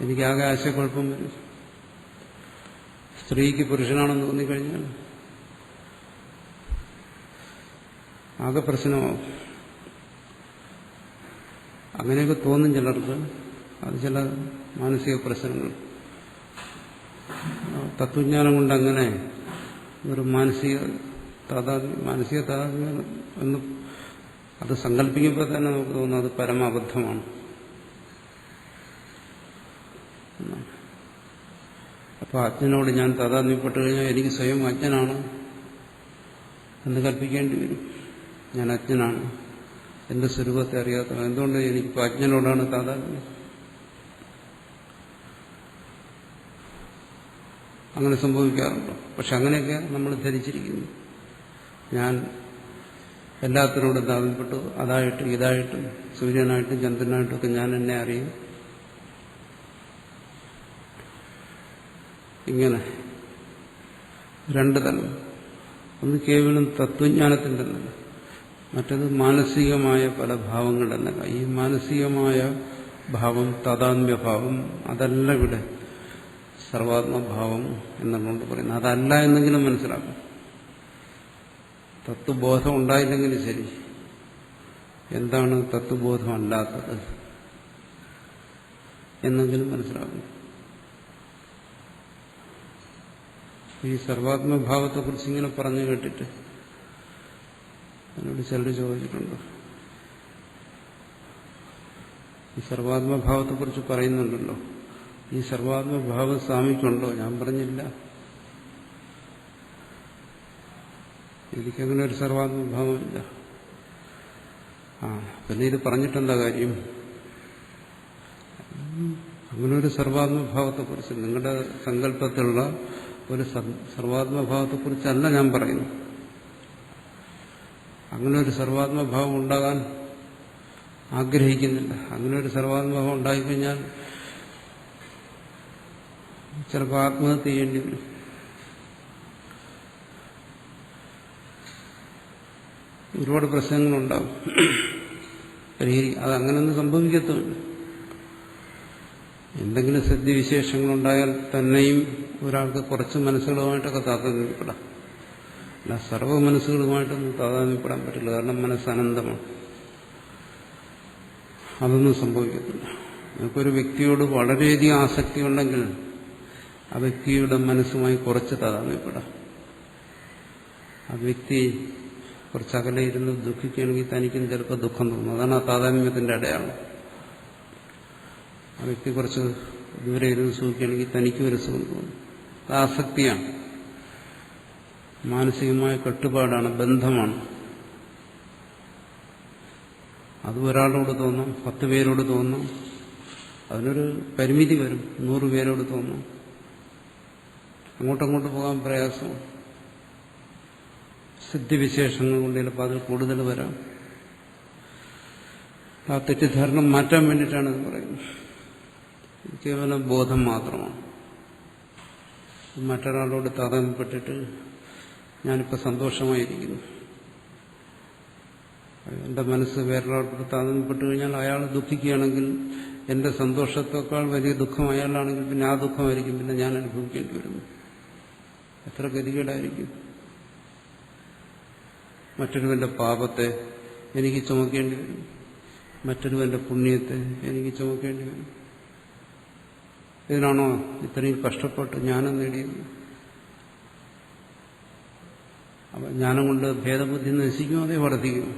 എനിക്കാകെ ആശയക്കുഴപ്പം വരും. സ്ത്രീക്ക് പുരുഷനാണെന്ന് തോന്നിക്കഴിഞ്ഞാൽ ആകെ പ്രശ്നമാവും. അങ്ങനെയൊക്കെ തോന്നും ചിലർക്ക്. അത് ചില മാനസിക പ്രശ്നങ്ങൾ. തത്വജ്ഞാനം കൊണ്ട് അങ്ങനെ ഒരു മാനസിക താതാത്മ്യം എന്ന് അത് സങ്കല്പിക്കുമ്പോൾ തന്നെ നമുക്ക് തോന്നുന്നു അത് പരമാബദ്ധമാണ്. അപ്പോൾ അജ്ഞനോട് ഞാൻ താതാത്മ്യപ്പെട്ട് കഴിഞ്ഞാൽ എനിക്ക് സ്വയം അജ്ഞനാണ് എന്ന് കൽപ്പിക്കേണ്ടി വരും. ഞാൻ അജ്ഞനാണ്, എന്റെ സ്വരൂപത്തെ അറിയാത്ത. എന്തുകൊണ്ട് എനിക്കിപ്പോൾ അജ്ഞനോടാണ് താതാത്മ്യം? അങ്ങനെ സംഭവിക്കാറുണ്ടോ? പക്ഷെ അങ്ങനെയൊക്കെ നമ്മൾ ധരിച്ചിരിക്കുന്നു. ഞാൻ എല്ലാത്തിനോടും താതാത്മ്യപ്പെട്ടു, അതായിട്ടും ഇതായിട്ടും സൂര്യനായിട്ടും ചന്ദ്രനായിട്ടും ഒക്കെ ഞാൻ എന്നെ അറിയും. ഇങ്ങനെ രണ്ട് തലം. ഒന്ന് കേവലം തത്വജ്ഞാനത്തിൻ്റെ നില, മറ്റത് മാനസികമായ പല ഭാവങ്ങളുടെ നില. ഈ മാനസികമായ ഭാവം, താതാത്മ്യഭാവം, അതല്ല ഇവിടെ സർവാത്മഭാവം എന്നുകൊണ്ട് പറയുന്നത്. അതല്ല എന്നെങ്കിലും മനസ്സിലാക്കും. തത്വബോധം ഉണ്ടായില്ലെങ്കിലും ശരി, എന്താണ് തത്വബോധം അല്ലാത്തത് എന്നെങ്കിലും മനസ്സിലാക്കും. ഈ സർവാത്മഭാവത്തെക്കുറിച്ച് ഇങ്ങനെ പറഞ്ഞു കേട്ടിട്ട് എന്നോട് ചിലർ ചോദിച്ചിട്ടുണ്ട്, ഈ സർവാത്മഭാവത്തെക്കുറിച്ച് പറയുന്നുണ്ടല്ലോ, ഈ സർവാത്മഭാവം സ്വാമിക്കുണ്ടോ? ഞാൻ പറഞ്ഞില്ല, എനിക്കങ്ങനെ ഒരു സർവാത്മഭാവമില്ല. പിന്നെ ഇത് പറഞ്ഞിട്ടെന്താ കാര്യം? അങ്ങനെ ഒരു സർവാത്മഭാവത്തെക്കുറിച്ച്, നിങ്ങളുടെ സങ്കല്പത്തിലുള്ള ഒരു സർവാത്മഭാവത്തെക്കുറിച്ചല്ല ഞാൻ പറയുന്നു. അങ്ങനെ ഒരു സർവാത്മഭാവം ഉണ്ടാകാൻ ആഗ്രഹിക്കുന്നില്ല. അങ്ങനെ ഒരു സർവാത്മഭാവം ഉണ്ടായിക്കഴിഞ്ഞാൽ ചിലപ്പോൾ ആത്മഹത്യ ചെയ്യേണ്ടി വരും. ഒരുപാട് പ്രശ്നങ്ങളുണ്ടാവും. അതങ്ങനെയൊന്നും സംഭവിക്കത്തുമില്ല. എന്തെങ്കിലും സ്ഥിതിവിശേഷങ്ങളുണ്ടായാൽ തന്നെയും ഒരാൾക്ക് കുറച്ച് മനസ്സുകളുമായിട്ടൊക്കെ താതാത്മ്യപ്പെടാം. അല്ല, സർവ്വ മനസ്സുകളുമായിട്ടൊന്നും താതാത്മ്യപ്പെടാൻ പറ്റില്ല. കാരണം മനസ്സ് അനന്തമാണ്. അതൊന്നും സംഭവിക്കത്തില്ല. നമുക്കൊരു വ്യക്തിയോട് വളരെയധികം ആസക്തി ഉണ്ടെങ്കിൽ ആ വ്യക്തിയുടെ മനസ്സുമായി കുറച്ച് താതാത്മ്യപ്പെടാം. ആ വ്യക്തി കുറച്ച് അകലെ ഇരുന്ന് ദുഃഖിക്കുകയാണെങ്കിൽ തനിക്കും ചിലപ്പോൾ ദുഃഖം തോന്നും. അതാണ് ആ താതാത്മ്യത്തിന്റെ അടയാളം. ആ വ്യക്തി കുറച്ച് ദൂരെ ഇരുന്ന് സുഖിക്കുകയാണെങ്കിൽ തനിക്കും ഒരു സുഖം തോന്നും. അത് ആസക്തിയാണ്, മാനസികമായ കെട്ടുപാടാണ്, ബന്ധമാണ്. അത് ഒരാളോട് തോന്നാം, 10 പേരോട് തോന്നാം, അതിനൊരു പരിമിതി വരും. 100 പേരോട് തോന്നാം. അങ്ങോട്ടങ്ങോട്ട് പോകാൻ പ്രയാസമാണ്. സിദ്ധിവിശേഷങ്ങൾ കൊണ്ട് ചിലപ്പോൾ അതിൽ കൂടുതൽ വരാം. ആ തെറ്റിദ്ധാരണ മാറ്റാൻ വേണ്ടിയിട്ടാണ് ഇത് പറയുന്നത്. കേവലം ബോധം മാത്രമാണ്. മറ്റൊരാളോട് താതാത്മ്യപ്പെട്ടിട്ട് ഞാനിപ്പോൾ സന്തോഷമായിരിക്കുന്നു, എന്റെ മനസ്സ് വേറൊരാളോട് താതാത്മ്യപ്പെട്ട് കഴിഞ്ഞാൽ അയാൾ ദുഃഖിക്കുകയാണെങ്കിൽ എന്റെ സന്തോഷത്തേക്കാൾ വലിയ ദുഃഖം അയാളാണെങ്കിൽ പിന്നെ ആ ദുഃഖമായിരിക്കും പിന്നെ ഞാൻ അനുഭവിക്കേണ്ടി വരുന്നു. എത്ര ഗതികേടായിരിക്കും. മറ്റൊരുവന്റെ പാപത്തെ എനിക്ക് ചുമക്കേണ്ടി വരും, മറ്റൊരുവന്റെ പുണ്യത്തെ എനിക്ക് ചുമക്കേണ്ടി വരും. ഇതിനാണോ ഇത്രയും കഷ്ടപ്പെട്ട് ജ്ഞാനം നേടിയത്? അപ്പം ജ്ഞാനം കൊണ്ട് ഭേദബുദ്ധി നശിക്കുമോ അതേ വർദ്ധിക്കും?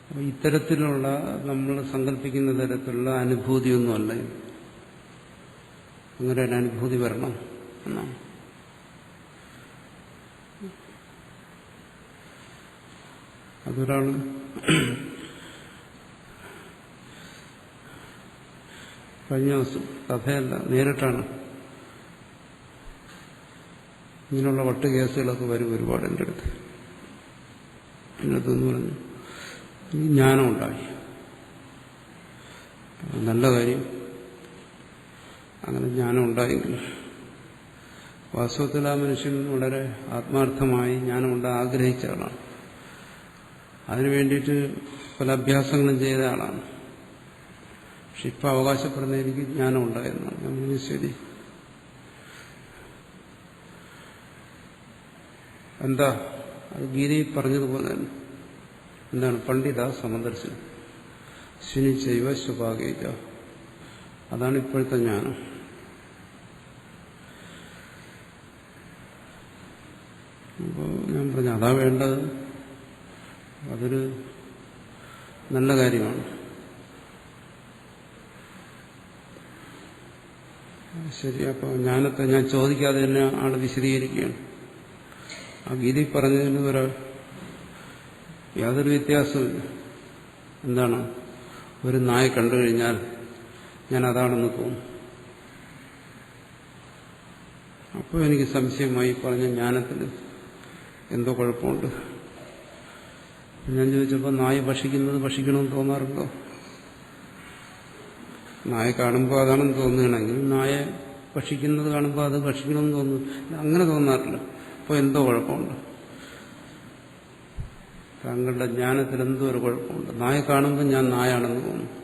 അപ്പം ഇത്തരത്തിലുള്ള നമ്മൾ സങ്കല്പിക്കുന്ന തരത്തിലുള്ള അനുഭൂതിയൊന്നുമല്ല. അങ്ങനെ ഒരു അനുഭൂതി വരണം എന്നാണ്. അതൊരാൾ കഴിഞ്ഞ ദിവസം, കഥയല്ല നേരിട്ടാണ്, ഇങ്ങനെയുള്ള വട്ട് കേസുകളൊക്കെ വരും ഒരുപാട് എൻ്റെ അടുത്ത്. എൻ്റെ അടുത്തെന്ന് പറഞ്ഞു ഈ ജ്ഞാനം ഉണ്ടായി, നല്ല കാര്യം, അങ്ങനെ ജ്ഞാനം ഉണ്ടായെങ്കിൽ വാസ്തവത്തിൽ ആ മനുഷ്യൻ വളരെ ആത്മാർത്ഥമായി ജ്ഞാനം ആഗ്രഹിച്ച ആളാണ്. അതിനു വേണ്ടിയിട്ട് പല അഭ്യാസങ്ങളും ചെയ്ത ആളാണ്. പക്ഷെ ഇപ്പം അവകാശപ്പെടുന്ന എനിക്ക് ജ്ഞാനം ഉണ്ടായെന്നാണ്. ഞാൻ പറഞ്ഞു ശരി, എന്താ അത് ഗീതയിൽ പറഞ്ഞതുപോലെ തന്നെ. എന്താണ്? പണ്ഡിത സമദർശനം ശനി ചെയ്വ സ്വഭാഗേജ. അതാണ് ഇപ്പോഴത്തെ ജ്ഞാനം. അപ്പോൾ ഞാൻ പറഞ്ഞു അതാ വേണ്ടത്. അതൊരു നല്ല കാര്യമാണ്. ശരി, അപ്പോൾ ജ്ഞാനത്തെ ഞാൻ ചോദിക്കാതെ തന്നെ ആൾ വിശദീകരിക്കുകയാണ്. ആ ഗീതി പറഞ്ഞതിന് യാതൊരു വ്യത്യാസമില്ല. എന്താണ്? ഒരു നായ കണ്ടു കഴിഞ്ഞാൽ ഞാൻ അതാണെന്ന് തോന്നും. അപ്പോൾ എനിക്ക് സംശയമായി പറഞ്ഞ ജ്ഞാനത്തിൽ എന്തോ കുഴപ്പമുണ്ട്. ഞാൻ ചോദിച്ചപ്പോൾ നായ ഭക്ഷിക്കണമെന്ന് തോന്നാറുണ്ടോ? നായ കാണുമ്പോൾ അതാണെന്ന് തോന്നുകയാണെങ്കിൽ നായ ഭക്ഷിക്കുന്നത് കാണുമ്പോൾ അത് ഭക്ഷിക്കണമെന്ന് തോന്നുന്നു. അങ്ങനെ തോന്നാറില്ല. അപ്പോൾ എന്തോ കുഴപ്പമുണ്ട്. താങ്കളുടെ ജ്ഞാനത്തിൽ എന്തോ ഒരു കുഴപ്പമുണ്ട്. നായ കാണുമ്പോൾ ഞാൻ നായാണെന്ന് തോന്നുന്നു.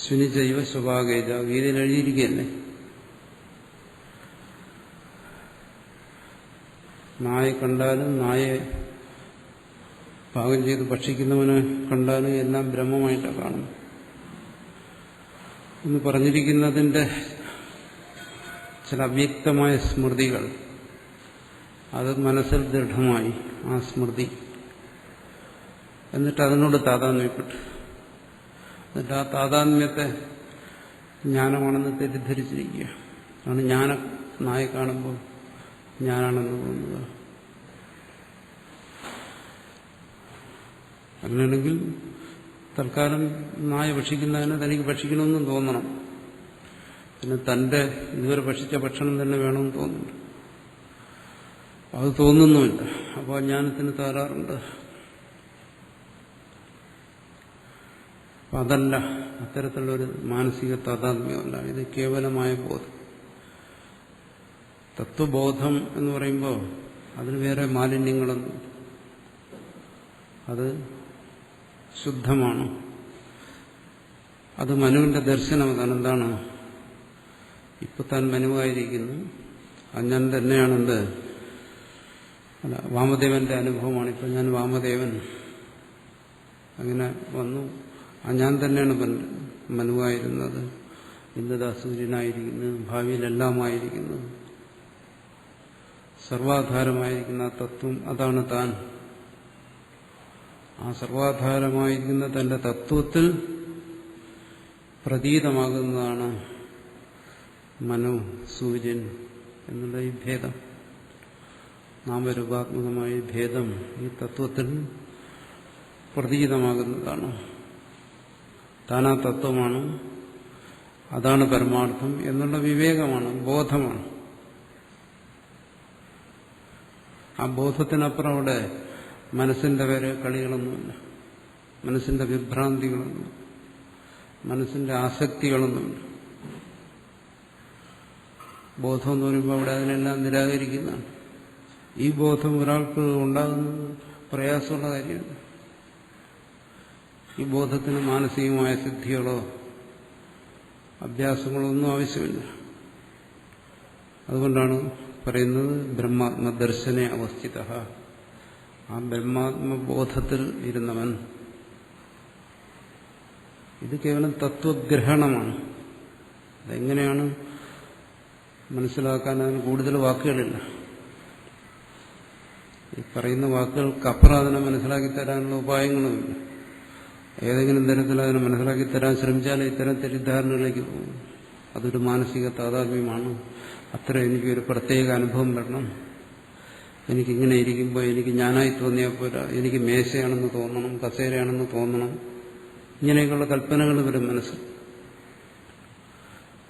ശുനിജൈവ സ്വഭാഗേജ ഗീതയിൽ എഴുതിയിരിക്കുകയല്ലേ. നായ കണ്ടാലും നായെ പാകം ചെയ്ത് ഭക്ഷിക്കുന്നവനെ കണ്ടാലും എല്ലാം ബ്രഹ്മമായിട്ടാണ് കാണുന്നത് എന്ന് പറഞ്ഞിരിക്കുന്നതിൻ്റെ ചില അവ്യക്തമായ സ്മൃതികൾ, അത് മനസ്സിൽ ദൃഢമായി ആ സ്മൃതി. എന്നിട്ട് അതിനോട് താതാത്മ്യപ്പെട്ടു. എന്നിട്ട് ആ താതാത്മ്യത്തെ ജ്ഞാനമാണെന്ന് തെറ്റിദ്ധരിച്ചിരിക്കുക. ആണ് നായ കാണുമ്പോൾ ഞാനാണെന്ന് തോന്നുന്നത്. അങ്ങനെയാണെങ്കിൽ തൽക്കാലം നായ ഭക്ഷിക്കുന്നതിന് തനിക്ക് ഭക്ഷിക്കണമെന്നും തോന്നണം. പിന്നെ തന്റെ ഇതുവരെ ഭക്ഷിച്ച ഭക്ഷണം തന്നെ വേണമെന്ന് തോന്നുന്നു. അത് തോന്നുന്നുമില്ല. അപ്പോൾ ജ്ഞാനത്തിന് തകരാറുണ്ട്. അതല്ല, അത്തരത്തിലുള്ളൊരു മാനസിക താതാത്മ്യമല്ല. ഇത് കേവലമായ ബോധം. തത്വബോധം എന്ന് പറയുമ്പോൾ അതിന് വേറെ മാലിന്യങ്ങളൊന്നും, അത് ശുദ്ധമാണ്. അത് മനുവിന്റെ ദർശനം. അതാണ്. എന്താണ്? ഇപ്പൊ താൻ മനുവായിരിക്കുന്നു, ഞാൻ തന്നെയാണെന്ത്? അല്ല, വാമദേവന്റെ അനുഭവമാണ്. ഇപ്പൊ ഞാൻ വാമദേവൻ അങ്ങനെ വന്നു. ഞാൻ തന്നെയാണ് മനുവായിരുന്നത്, ഇന്നതാ സൂര്യനായിരിക്കുന്നത്, ഭാവിയിലെല്ലാമായിരിക്കുന്നത്, സർവാധാരമായിരിക്കുന്ന ആ തത്വം, അതാണ് താൻ. ആ സർവാധാരമായിരിക്കുന്ന തന്റെ തത്വത്തിൽ പ്രതീതമാകുന്നതാണ് മനു, സൂര്യൻ എന്നുള്ള ഈ ഭേദം, നാമരൂപാത്മകമായ ഭേദം ഈ തത്വത്തിൽ പ്രതീതമാകുന്നതാണ്. താനാ തത്വമാണ്, അതാണ് പരമാർത്ഥം എന്നുള്ള വിവേകമാണ്, ബോധമാണ്. ആ ബോധത്തിനപ്പുറം അവിടെ മനസ്സിന്റെ വേറെ കളികളൊന്നുമില്ല, മനസ്സിന്റെ വിഭ്രാന്തികളൊന്നും, മനസ്സിന്റെ ആസക്തികളൊന്നുമില്ല. ബോധം എന്ന് പറയുമ്പോൾ അവിടെ അതിനെല്ലാം നിരാകരിക്കുന്നതാണ്. ഈ ബോധം ഒരാൾക്ക് ഉണ്ടാകുന്നത് പ്രയാസമുള്ള കാര്യമാണ്. ഈ ബോധത്തിന് മാനസികമായ സിദ്ധികളോ അഭ്യാസങ്ങളോ ഒന്നും ആവശ്യമില്ല. അതുകൊണ്ടാണ് പറയുന്നത് ബ്രഹ്മാത്മദർശനെ അവസ്ഥിത. ആ ബ്രഹ്മാത്മബോധത്തിൽ ഇരുന്നവൻ. ഇത് കേവലം തത്വഗ്രഹണമാണ്. അതെങ്ങനെയാണ് മനസ്സിലാക്കാൻ? അതിന് കൂടുതൽ വാക്കുകളില്ല. ഈ പറയുന്ന വാക്കുകൾക്കപ്പുറം അതിനെ മനസ്സിലാക്കി തരാനുള്ള ഉപായങ്ങളുമില്ല. ഏതെങ്കിലും തരത്തിൽ അതിനെ മനസ്സിലാക്കി തരാൻ ശ്രമിച്ചാൽ ഇത്തരം തെറ്റിദ്ധാരണകളിലേക്ക് പോകും. അതൊരു മാനസിക താതാത്മ്യമാണ്. അത്ര എനിക്കൊരു പ്രത്യേക അനുഭവം വരണം, എനിക്കിങ്ങനെ ഇരിക്കുമ്പോൾ എനിക്ക് ഞാനായി തോന്നിയാൽ പോരാ, എനിക്ക് മേശയാണെന്ന് തോന്നണം, കസേരയാണെന്ന് തോന്നണം, ഇങ്ങനെയൊക്കെയുള്ള കൽപ്പനകൾ വരും മനസ്സിൽ.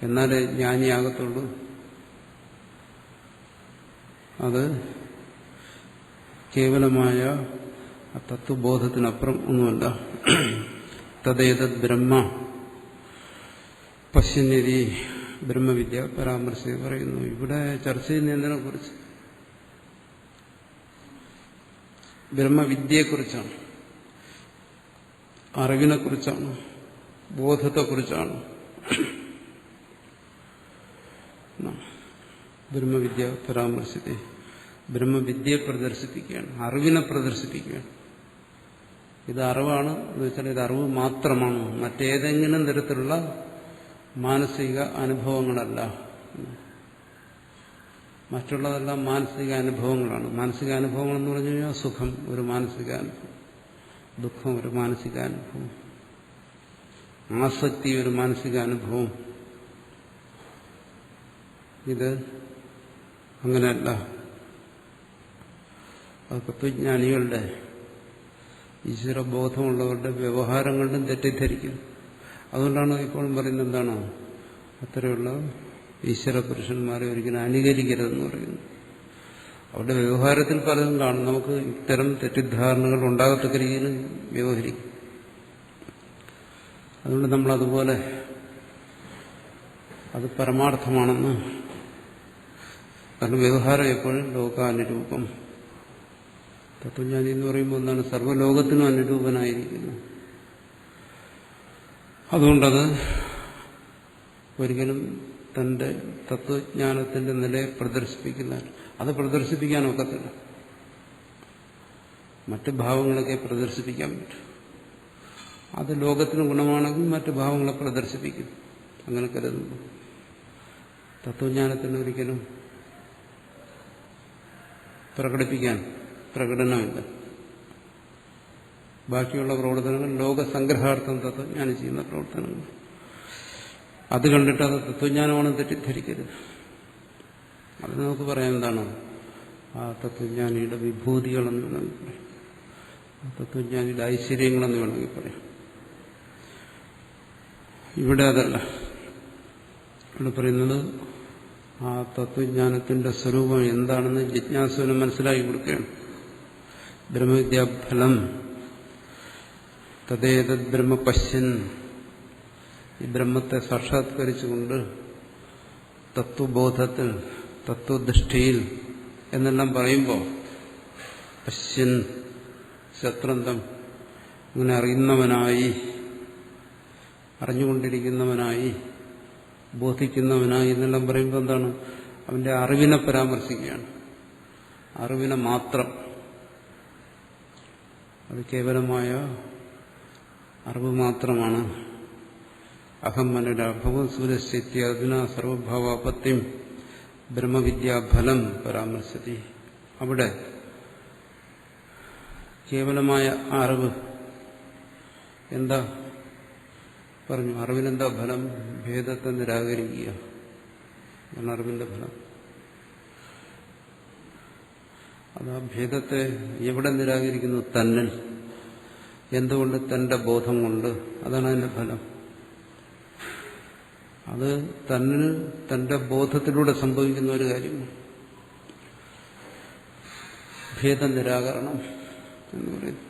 എന്നാലേ ജ്ഞാനിയാകത്തുള്ളൂ. അത് കേവലമായ തത്വബോധത്തിനപ്പുറം ഒന്നുമല്ല. തദ്ദേതത് ബ്രഹ്മ പശ്യന്യതി ബ്രഹ്മവിദ്യ പരാമർശ പറയുന്നു. ഇവിടെ ചർച്ച ചെയ്യുന്നതിനെ കുറിച്ച് ബ്രഹ്മവിദ്യയെക്കുറിച്ചാണ്, അറിവിനെക്കുറിച്ചാണ്, ബോധത്തെക്കുറിച്ചാണ്. ബ്രഹ്മവിദ്യ പരാമർശത്തെ ബ്രഹ്മവിദ്യയെ പ്രദർശിപ്പിക്കുകയാണ്, അറിവിനെ പ്രദർശിപ്പിക്കുകയാണ്. ഇത് അറിവാണ് എന്ന് വെച്ചാൽ ഇത് അറിവ് മാത്രമാണ്, മറ്റേതെങ്കിലും തരത്തിലുള്ള മാനസിക അനുഭവങ്ങളല്ല. മറ്റുള്ളതെല്ലാം മാനസിക അനുഭവങ്ങളാണ്. മാനസിക അനുഭവങ്ങൾ എന്ന് പറഞ്ഞു കഴിഞ്ഞാൽ സുഖം ഒരു മാനസികാനുഭവം, ദുഃഖം ഒരു മാനസികാനുഭവം, ആസക്തി ഒരു മാനസികാനുഭവം. ഇത് അങ്ങനെയല്ല. അത് തത്വജ്ഞാനികളുടെ ഈശ്വരബോധമുള്ളവരുടെ വ്യവഹാരങ്ങളിലും തെറ്റിദ്ധരിക്കും. അതുകൊണ്ടാണ് ഇപ്പോഴും പറയുന്നത് എന്താണ്, അത്തരമുള്ള ഈശ്വര പുരുഷന്മാരെ ഒരിക്കലും അനുകരിക്കരുതെന്ന് പറയുന്നു. അവരുടെ വ്യവഹാരത്തിൽ പലതും കാണും. നമുക്ക് ഇത്തരം തെറ്റിദ്ധാരണകൾ ഉണ്ടാകത്തക്ക രീതിയിൽ വ്യവഹരിക്കും. അതുകൊണ്ട് നമ്മളതുപോലെ അത് പരമാർത്ഥമാണെന്ന്, കാരണം വ്യവഹാരം എപ്പോഴും ലോകാനുരൂപം. തത്വജ്ഞാനി എന്ന് പറയുമ്പോൾ എന്താണ്, സർവ്വലോകത്തിനും അനുരൂപനായിരിക്കുന്നു. അതുകൊണ്ടത് ഒരിക്കലും തന്റെ തത്വജ്ഞാനത്തിന്റെ നിലയെ പ്രദർശിപ്പിക്കുന്ന, അത് പ്രദർശിപ്പിക്കാൻ ഒക്കത്തില്ല. മറ്റ് ഭാവങ്ങളൊക്കെ പ്രദർശിപ്പിക്കാൻ പറ്റും. അത് ലോകത്തിന് ഗുണമാണെങ്കിൽ മറ്റ് ഭാവങ്ങളെ പ്രദർശിപ്പിക്കും. അങ്ങനെ കരുതുന്നു. തത്വജ്ഞാനത്തിന് ഒരിക്കലും പ്രകടനമില്ല. ബാക്കിയുള്ള പ്രവർത്തനങ്ങൾ ലോകസംഗ്രഹാർത്ഥം തത്വജ്ഞാനം ചെയ്യുന്ന പ്രവർത്തനങ്ങൾ. അത് കണ്ടിട്ട് അത് തത്വജ്ഞാനമാണ് തെറ്റിദ്ധരിക്കരുത്. അത് നമുക്ക് പറയാം എന്താണ്, ആ തത്വജ്ഞാനിയുടെ വിഭൂതികളെന്ന് വേണമെങ്കിൽ പറയാം, ആ തത്വജ്ഞാനിയുടെ ഐശ്വര്യങ്ങളെന്ന് വേണമെങ്കിൽ പറയാം. ഇവിടെ അതല്ല. ഇവിടെ പറയുന്നത് ആ തത്വജ്ഞാനത്തിന്റെ സ്വരൂപം എന്താണെന്ന് ജിജ്ഞാസുവിനെ മനസ്സിലാക്കി കൊടുക്കുകയാണ്. ബ്രഹ്മവിദ്യാഫലം തദ്ദേതദ് ബ്രഹ്മ പശ്യൻ, ഈ ബ്രഹ്മത്തെ സാക്ഷാത്കരിച്ചുകൊണ്ട് തത്വബോധത്തിൽ, തത്വദൃഷ്ടിയിൽ എന്നെല്ലാം പറയുമ്പോൾ പശ്യൻ ശത്രന്തം, അങ്ങനെ അറിയുന്നവനായി, അറിഞ്ഞുകൊണ്ടിരിക്കുന്നവനായി, ബോധിക്കുന്നവനായി എന്നെല്ലാം പറയുമ്പോൾ എന്താണ്, അവന്റെ അറിവിനെ പരാമർശിക്കുകയാണ്. അറിവിനെ മാത്രം. അത് കേവലമായ അറിവ് മാത്രമാണ്. അഹം മനരാഭവം സൂര്യസ്ഥിത്യാദിന സർവഭാവാപത്യം ബ്രഹ്മവിദ്യാഫലം പരാമർശതി. അവിടെ കേവലമായ അറിവ് എന്താ പറഞ്ഞു? അറിവിനെന്താ ഫലം? ഭേദത്തെ നിരാകരിക്കുക എന്നാണ് അറിവിന്റെ ഫലം. അത് ആ ഭേദത്തെ എവിടെ നിരാകരിക്കുന്നു? തന്നിൽ. എന്തുകൊണ്ട്? തന്റെ ബോധം കൊണ്ട്. അതാണ് അതിന്റെ ഫലം. അത് തന്നിൽ, തന്റെ ബോധത്തിലൂടെ സംഭവിക്കുന്ന ഒരു കാര്യമാണ് ഭേദനിരാകരണം എന്ന് പറയുന്നത്.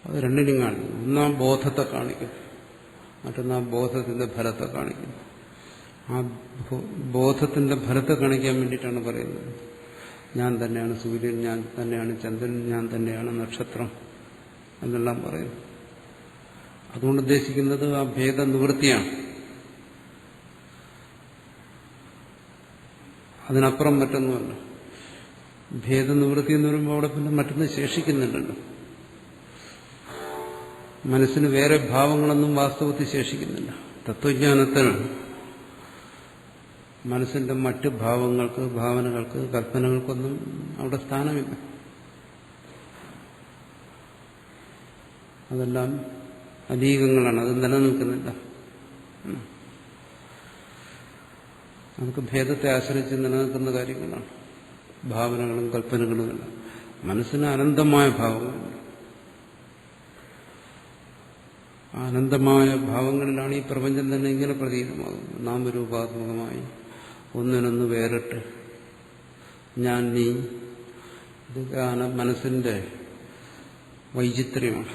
അത് രണ്ടിനും കാണിക്കും. ഒന്നാം ബോധത്തെ കാണിക്കും, മറ്റൊന്നാം ബോധത്തിന്റെ ഫലത്തെ കാണിക്കും. ആ ബോധത്തിന്റെ ഫലത്തെ കാണിക്കാൻ വേണ്ടിയിട്ടാണ് പറയുന്നത് ഞാൻ തന്നെയാണ് സൂര്യൻ, ഞാൻ തന്നെയാണ് ചന്ദ്രൻ, ഞാൻ തന്നെയാണ് നക്ഷത്രം എന്നെല്ലാം പറയുന്നു. അതുകൊണ്ട് ഉദ്ദേശിക്കുന്നത് ആ ഭേദ നിവൃത്തിയാണ്. അതിനപ്പുറം മറ്റൊന്നുമല്ല. ഭേദനിവൃത്തി എന്ന് പറയുമ്പോൾ അവിടെ പിന്നെ മറ്റൊന്നും ശേഷിക്കുന്നുണ്ടല്ലോ. മനസ്സിന് വേറെ ഭാവങ്ങളൊന്നും വാസ്തവത്തിൽ ശേഷിക്കുന്നില്ല. തത്വജ്ഞാനത്തിൽ മനസ്സിന്റെ മറ്റ് ഭാവങ്ങൾക്ക്, ഭാവനകൾക്ക്, കൽപ്പനകൾക്കൊന്നും അവിടെ സ്ഥാനമില്ല. അതെല്ലാം അലീകങ്ങളാണ്, അത് നിലനിൽക്കുന്നില്ല. നമുക്ക് ഭേദത്തെ ആശ്രയിച്ച് നിലനിൽക്കുന്ന കാര്യങ്ങളാണ് ഭാവനകളും കൽപ്പനകളുമെല്ലാം. മനസ്സിന് അനന്തമായ ഭാവങ്ങളുണ്ട്. അനന്തമായ ഭാവങ്ങളിലാണ് ഈ പ്രപഞ്ചം തന്നെ ഇങ്ങനെ പ്രതീതമാകുന്നത്. നാമരൂപാത്മകമായി ഒന്നിനൊന്ന് വേറിട്ട് ഞാൻ, നീ, ഇതൊക്കെ മനസ്സിന്റെ വൈചിത്ര്യമാണ്.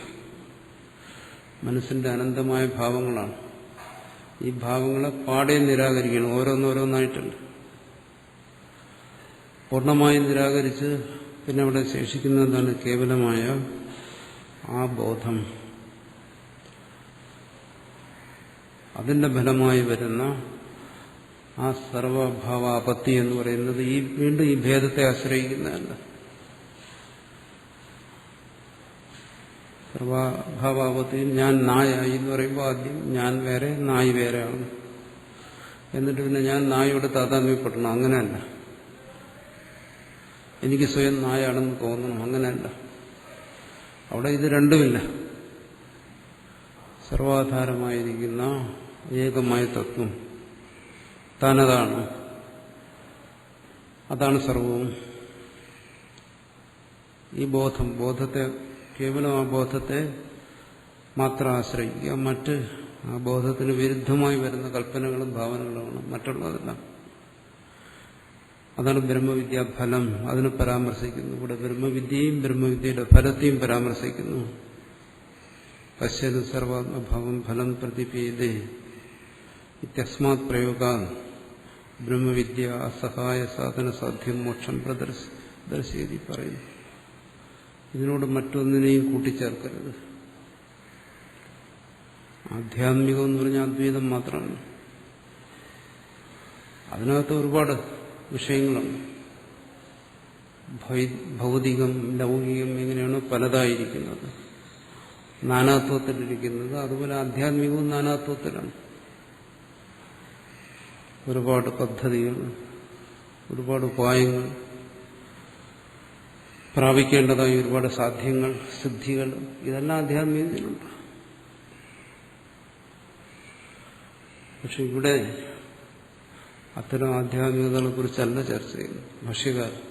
മനസ്സിന്റെ അനന്തമായ ഭാവങ്ങളാണ്. ഈ ഭാവങ്ങളെ പാടെ നിരാകരിക്കണം, ഓരോന്നോരോന്നായിട്ടുണ്ട്. പൂർണ്ണമായും നിരാകരിച്ച് പിന്നെ അവിടെ ശേഷിക്കുന്നതാണ് കേവലമായ ആ ബോധം. അതിന്റെ ഫലമായി വരുന്ന ആ സർവഭാവാപത്തി എന്ന് പറയുന്നത് വീണ്ടും ഈ ഭേദത്തെ ആശ്രയിക്കുന്നതല്ല. സർവഭാവാപത്തിയും ഞാൻ നായായി എന്ന് പറയുമ്പോൾ ആദ്യം ഞാൻ വേറെ നായ് വേറെയാണ്. എന്നിട്ട് പിന്നെ ഞാൻ നായോട് താതാത്മ്യപ്പെടണം. അങ്ങനെയല്ല. എനിക്ക് സ്വയം നായാണെന്ന് തോന്നണം. അങ്ങനെയല്ല. അവിടെ ഇത് രണ്ടുമില്ല. സർവാധാരമായിരിക്കുന്ന ഏകമായ തത്വം താനതാണ്. അതാണ് സർവവും. ഈ ബോധത്തെ കേവലം ആ ബോധത്തെ മാത്രം ആശ്രയിക്കുക. മറ്റ് ആ ബോധത്തിന് വിരുദ്ധമായി വരുന്ന കൽപ്പനകളും ഭാവനകളുമാണ് മറ്റുള്ളതെല്ലാം. അതാണ് ബ്രഹ്മവിദ്യാഫലം. അതിനെ പരാമർശിക്കുന്നു. ഇവിടെ ബ്രഹ്മവിദ്യയും ബ്രഹ്മവിദ്യയുടെ ഫലത്തെയും പരാമർശിക്കുന്നു. പശ്യതു സർവാത്മഭാവം ഫലം പ്രതിപീതേ ഇത്യസ്മാത് പ്രയോഗാ ബ്രഹ്മവിദ്യ അസഹായ സാധന സാധ്യം മോക്ഷം പ്രദർശിതി പറയുന്നു. ഇതിനോട് മറ്റൊന്നിനെയും കൂട്ടിച്ചേർക്കരുത്. ആധ്യാത്മികം എന്ന് പറഞ്ഞാൽ അദ്വൈതം മാത്രമാണ്. അതിനകത്ത് ഒരുപാട് വിഷയങ്ങളുണ്ട്. ഭൗതികം ലൗകികം എങ്ങനെയാണോ പലതായിരിക്കുന്നത്, നാനാത്വത്തിലിരിക്കുന്നത്, അതുപോലെ ആധ്യാത്മികവും നാനാത്വത്തിലാണ്. ഒരുപാട് പദ്ധതികൾ, ഒരുപാട് ഉപായങ്ങൾ, പ്രാപിക്കേണ്ടതായ ഒരുപാട് സാധ്യങ്ങൾ, സിദ്ധികൾ, ഇതെല്ലാം ആധ്യാത്മികതയിലുണ്ട്. പക്ഷെ ഇവിടെ അത്തരം ആധ്യാത്മികതകളെ കുറിച്ചല്ല ചർച്ച ചെയ്യുന്നത് ഭാഷ്യകാരൻ.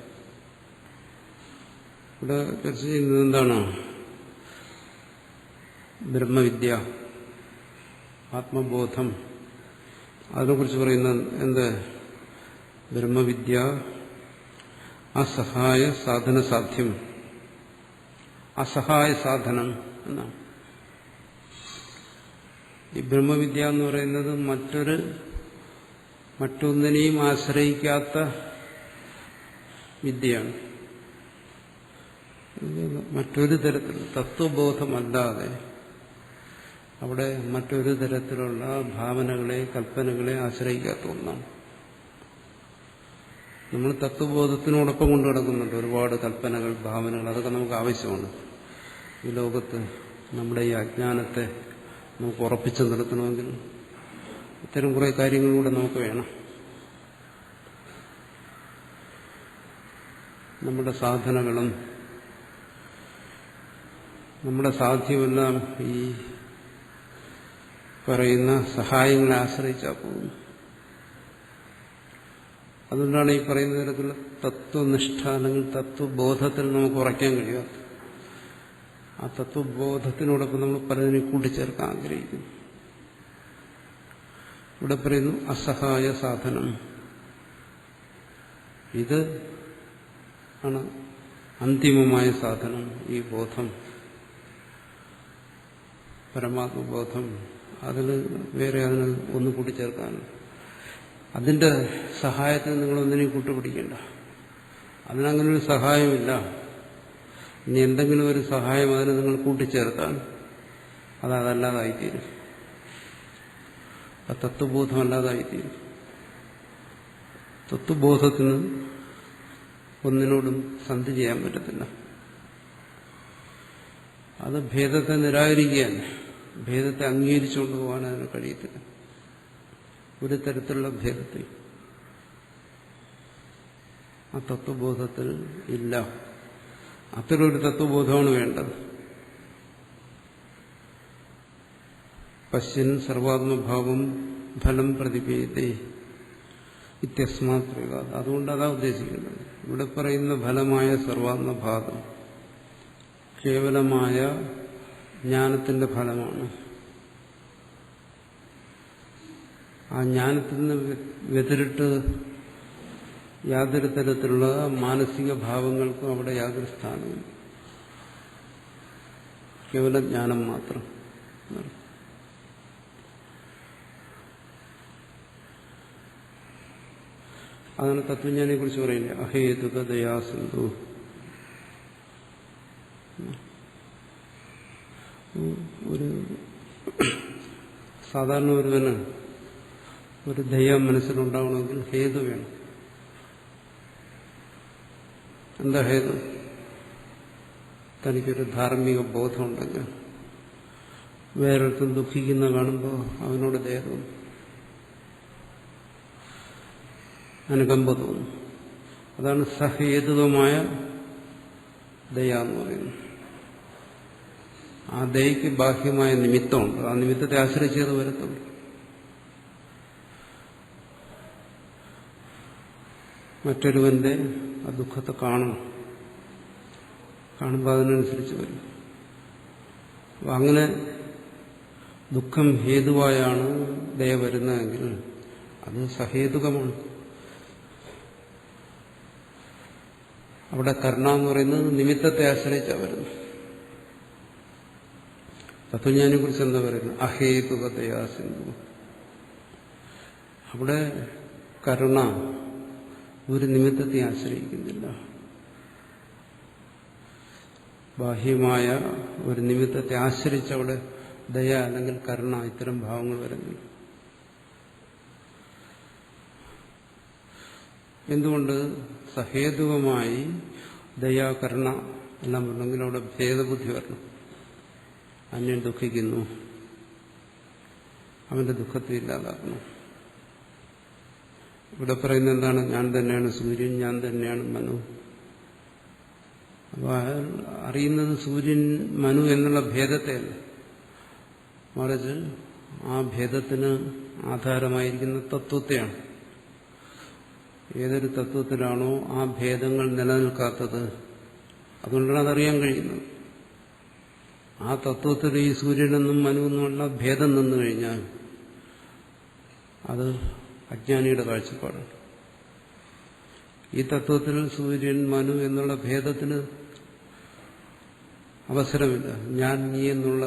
ഇവിടെ ചർച്ച ചെയ്യുന്നത് എന്താണ്? ബ്രഹ്മവിദ്യ, ആത്മബോധം, അതിനെക്കുറിച്ച് പറയുന്നത് എന്ത്? ബ്രഹ്മവിദ്യ അസഹായ സാധന സാധ്യം. അസഹായ സാധനം എന്നാണ്. ഈ ബ്രഹ്മവിദ്യ എന്ന് പറയുന്നത് മറ്റൊന്നിനെയും ആശ്രയിക്കാത്ത വിദ്യയാണ്. മറ്റൊരു തരത്തിൽ തത്വബോധമല്ലാതെ അവിടെ മറ്റൊരു തരത്തിലുള്ള ഭാവനകളെ, കൽപ്പനകളെ ആശ്രയിക്കാത്ത ഒന്നാണ്. നമ്മൾ തത്വബോധത്തിനോടൊപ്പം കൊണ്ടു നടക്കുന്നുണ്ട് ഒരുപാട് കൽപ്പനകൾ, ഭാവനകൾ. അതൊക്കെ നമുക്ക് ആവശ്യമാണ്. ഈ ലോകത്ത് നമ്മുടെ ഈ അജ്ഞാനത്തെ നമുക്ക് ഉറപ്പിച്ചു നിർത്തണമെങ്കിൽ ഇത്തരം കുറെ കാര്യങ്ങളിലൂടെ നമുക്ക് വേണം. നമ്മുടെ സാധനകളും നമ്മുടെ സാധ്യമെല്ലാം ഈ പറയുന്ന സഹായങ്ങളെ ആശ്രയിച്ചാൽ പോകുന്നു. അതുകൊണ്ടാണ് ഈ പറയുന്ന തരത്തിലുള്ള തത്വനിഷ്ഠ അല്ലെങ്കിൽ തത്വബോധത്തിൽ നമുക്ക് ഉറയ്ക്കാൻ കഴിയാത്ത. ആ തത്വബോധത്തിനോടൊപ്പം നമ്മൾ പലതിനെ കൂട്ടിച്ചേർക്കാൻ ആഗ്രഹിക്കുന്നു. ഇവിടെ പറയുന്നു അസഹായ സാധനം. ഇത് ആണ് അന്തിമമായ സാധനം. ഈ ബോധം, പരമാത്മബോധം, അതിന് ഒന്ന് കൂട്ടിച്ചേർക്കാനുണ്ട്. അതിന്റെ സഹായത്തിന് നിങ്ങളൊന്നിനെയും കൂട്ടുപിടിക്കണ്ട. അതിനങ്ങനെ ഒരു സഹായമില്ല. ഇനി എന്തെങ്കിലും ഒരു സഹായം അതിന് നിങ്ങൾ കൂട്ടിച്ചേർത്താൽ അതല്ലാതായിത്തീരും. ആ തത്വബോധമല്ലാതായിത്തീരും. തത്വബോധത്തിന് ഒന്നിനോടും സന്ധി ചെയ്യാൻ പറ്റത്തില്ല. അത് ഭേദത്തെ നിരാകരിക്കുകയാണ്. ഭേദത്തെ അംഗീകരിച്ചുകൊണ്ട് പോകാൻ അതിന് കഴിയത്തില്ല. ഒരു തരത്തിലുള്ള ഭേദത്തെ ആ തത്വബോധത്തിൽ ഇല്ല. അത്തരമൊരു തത്വബോധമാണ് വേണ്ടത്. പശ്യൻ സർവാത്മഭാവം ഫലം പ്രതിപേദേ ഇത്യസ്മാത് പ്രയോഗാത്. അതുകൊണ്ട് അതാ ഉദ്ദേശിക്കുന്നത്. ഇവിടെ പറയുന്ന ഫലമായ സർവാത്മഭാവം കേവലമായ ജ്ഞാനത്തിന്റെ ഫലമാണ്. ആ ജ്ഞാനത്തിൽ നിന്ന് വ്യതിരിട്ട് യാതൊരു തരത്തിലുള്ള മാനസിക ഭാവങ്ങൾക്കും അവിടെ യാതൊരു സ്ഥാനവും. കേവല ജ്ഞാനം മാത്രം. അതാണ് തത്വജ്ഞാനിയെ കുറിച്ച് പറയുന്നത്. അഹേതുക ദയാസിന്ധു. ഒരു സാധാരണ ഒരുവന് ഒരു ദയ മനസ്സിലുണ്ടാവണമെങ്കിൽ ഹേതു വേണം. എന്താ ഹേതു? തനിക്കൊരു ധാർമ്മിക ബോധമുണ്ടെങ്കിൽ വേറൊരുത്തും ദുഃഖിക്കുന്ന കാണുമ്പോൾ അവനോട് ദയ തോന്നും, അനുകമ്പ തോന്നും. അതാണ് സഹേതുകമായ ദയ എന്ന് പറയുന്നത്. ആ ദയയ്ക്ക് ബാഹ്യമായ നിമിത്തമുണ്ട്. ആ നിമിത്തത്തെ ആശ്രയിച്ചത് വരത്തുള്ളൂ. മറ്റൊരുവന്റെ ആ ദുഃഖത്തെ കാണുമ്പോൾ അതിനനുസരിച്ച് വരും. അപ്പം അങ്ങനെ ദുഃഖം ഹേതുവായാണ് ദയ വരുന്നതെങ്കിൽ അത് സഹേതുകമാണ്. അവിടെ കരുണ എന്ന് പറയുന്നത് നിമിത്തത്തെ ആശ്രയിച്ചാണ് വരുന്നത്. തത്വജ്ഞാനിയെ കുറിച്ച് എന്താ പറയുന്നത്? അഹേതുകതയാ സിന്ധു. അവിടെ കരുണ ഒരു നിമിത്തത്തെ ആശ്രയിക്കുന്നില്ല. ബാഹ്യമായ ഒരു നിമിത്തത്തെ ആശ്രയിച്ച് അവിടെ ദയ അല്ലെങ്കിൽ കരുണ ഇത്തരം ഭാവങ്ങൾ വരുന്നില്ല. എന്തുകൊണ്ട്? സഹേതുകമായി ദയ കരുണ എല്ലാം വരണമെങ്കിൽ അവിടെ ഭേദബുദ്ധി വരണം. അന്യൻ ദുഃഖിക്കുന്നു, അവന്റെ ദുഃഖത്തെ ഇല്ലാതാക്കണം. ഇവിടെ പറയുന്നത് എന്താണ്? ഞാൻ തന്നെയാണ് സൂര്യൻ, ഞാൻ തന്നെയാണ് മനു. അപ്പോൾ അയാൾ അറിയുന്നത് സൂര്യൻ മനു എന്നുള്ള ഭേദത്തെയല്ല, മറിച്ച് ആ ഭേദത്തിന് ആധാരമായിരിക്കുന്ന തത്വത്തെയാണ്. ഏതൊരു തത്വത്തിലാണോ ആ ഭേദങ്ങൾ നിലനിൽക്കാത്തത്, അതുകൊണ്ടാണ് അതറിയാൻ കഴിയുന്നത്. ആ തത്വത്തിൽ ഈ സൂര്യനെന്നും മനുവെന്നുമുള്ള ഭേദം നിന്നു കഴിഞ്ഞാൽ അത് അജ്ഞാനിയുടെ കാഴ്ചപ്പാടാണ്. ഈ തത്വത്തിൽ സൂര്യൻ മനു എന്നുള്ള ഭേദത്തിന് അവസരമില്ല. ഞാൻ നീ എന്നുള്ള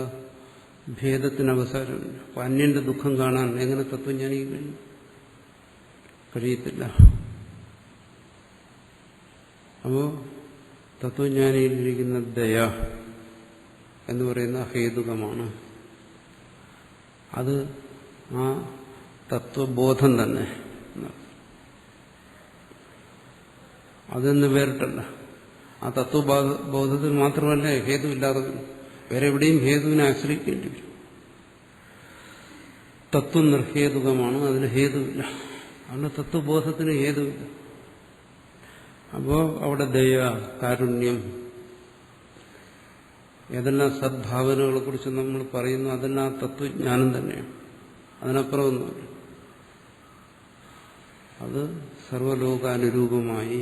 ഭേദത്തിന് അവസരമില്ല. അപ്പൊ അന്യന്റെ ദുഃഖം കാണാൻ എങ്ങനെ തത്വജ്ഞാനിക്ക് കഴിയത്തില്ല. അപ്പോ തത്വജ്ഞാനിയിലിരിക്കുന്ന ദയ എന്ന് പറയുന്ന ഹേതുകമാണ്. അത് ആ തത്വബോധം തന്നെ, അതൊന്ന് വേറിട്ടല്ല. ആ തത്വബോധത്തിൽ മാത്രമല്ല ഹേതുവില്ലാതെ വരും. വേറെ എവിടെയും ഹേതുവിനെ ആശ്രയിക്കേണ്ടി വരും. തത്വം നിർഹേതുകമാണ്, അതിന് ഹേതുവില്ല. അതുകൊണ്ട് തത്വബോധത്തിന് ഹേതുവില്ല. അപ്പോൾ അവിടെ ദയ, കാരുണ്യം, ഏതെല്ലാം സദ്ഭാവനകളെ കുറിച്ച് നമ്മൾ പറയുന്നു അതെല്ലാം തത്വജ്ഞാനം തന്നെയാണ്. അതിനപ്പുറമൊന്നുമില്ല. അത് സർവ്വലോകാനുരൂപമായി,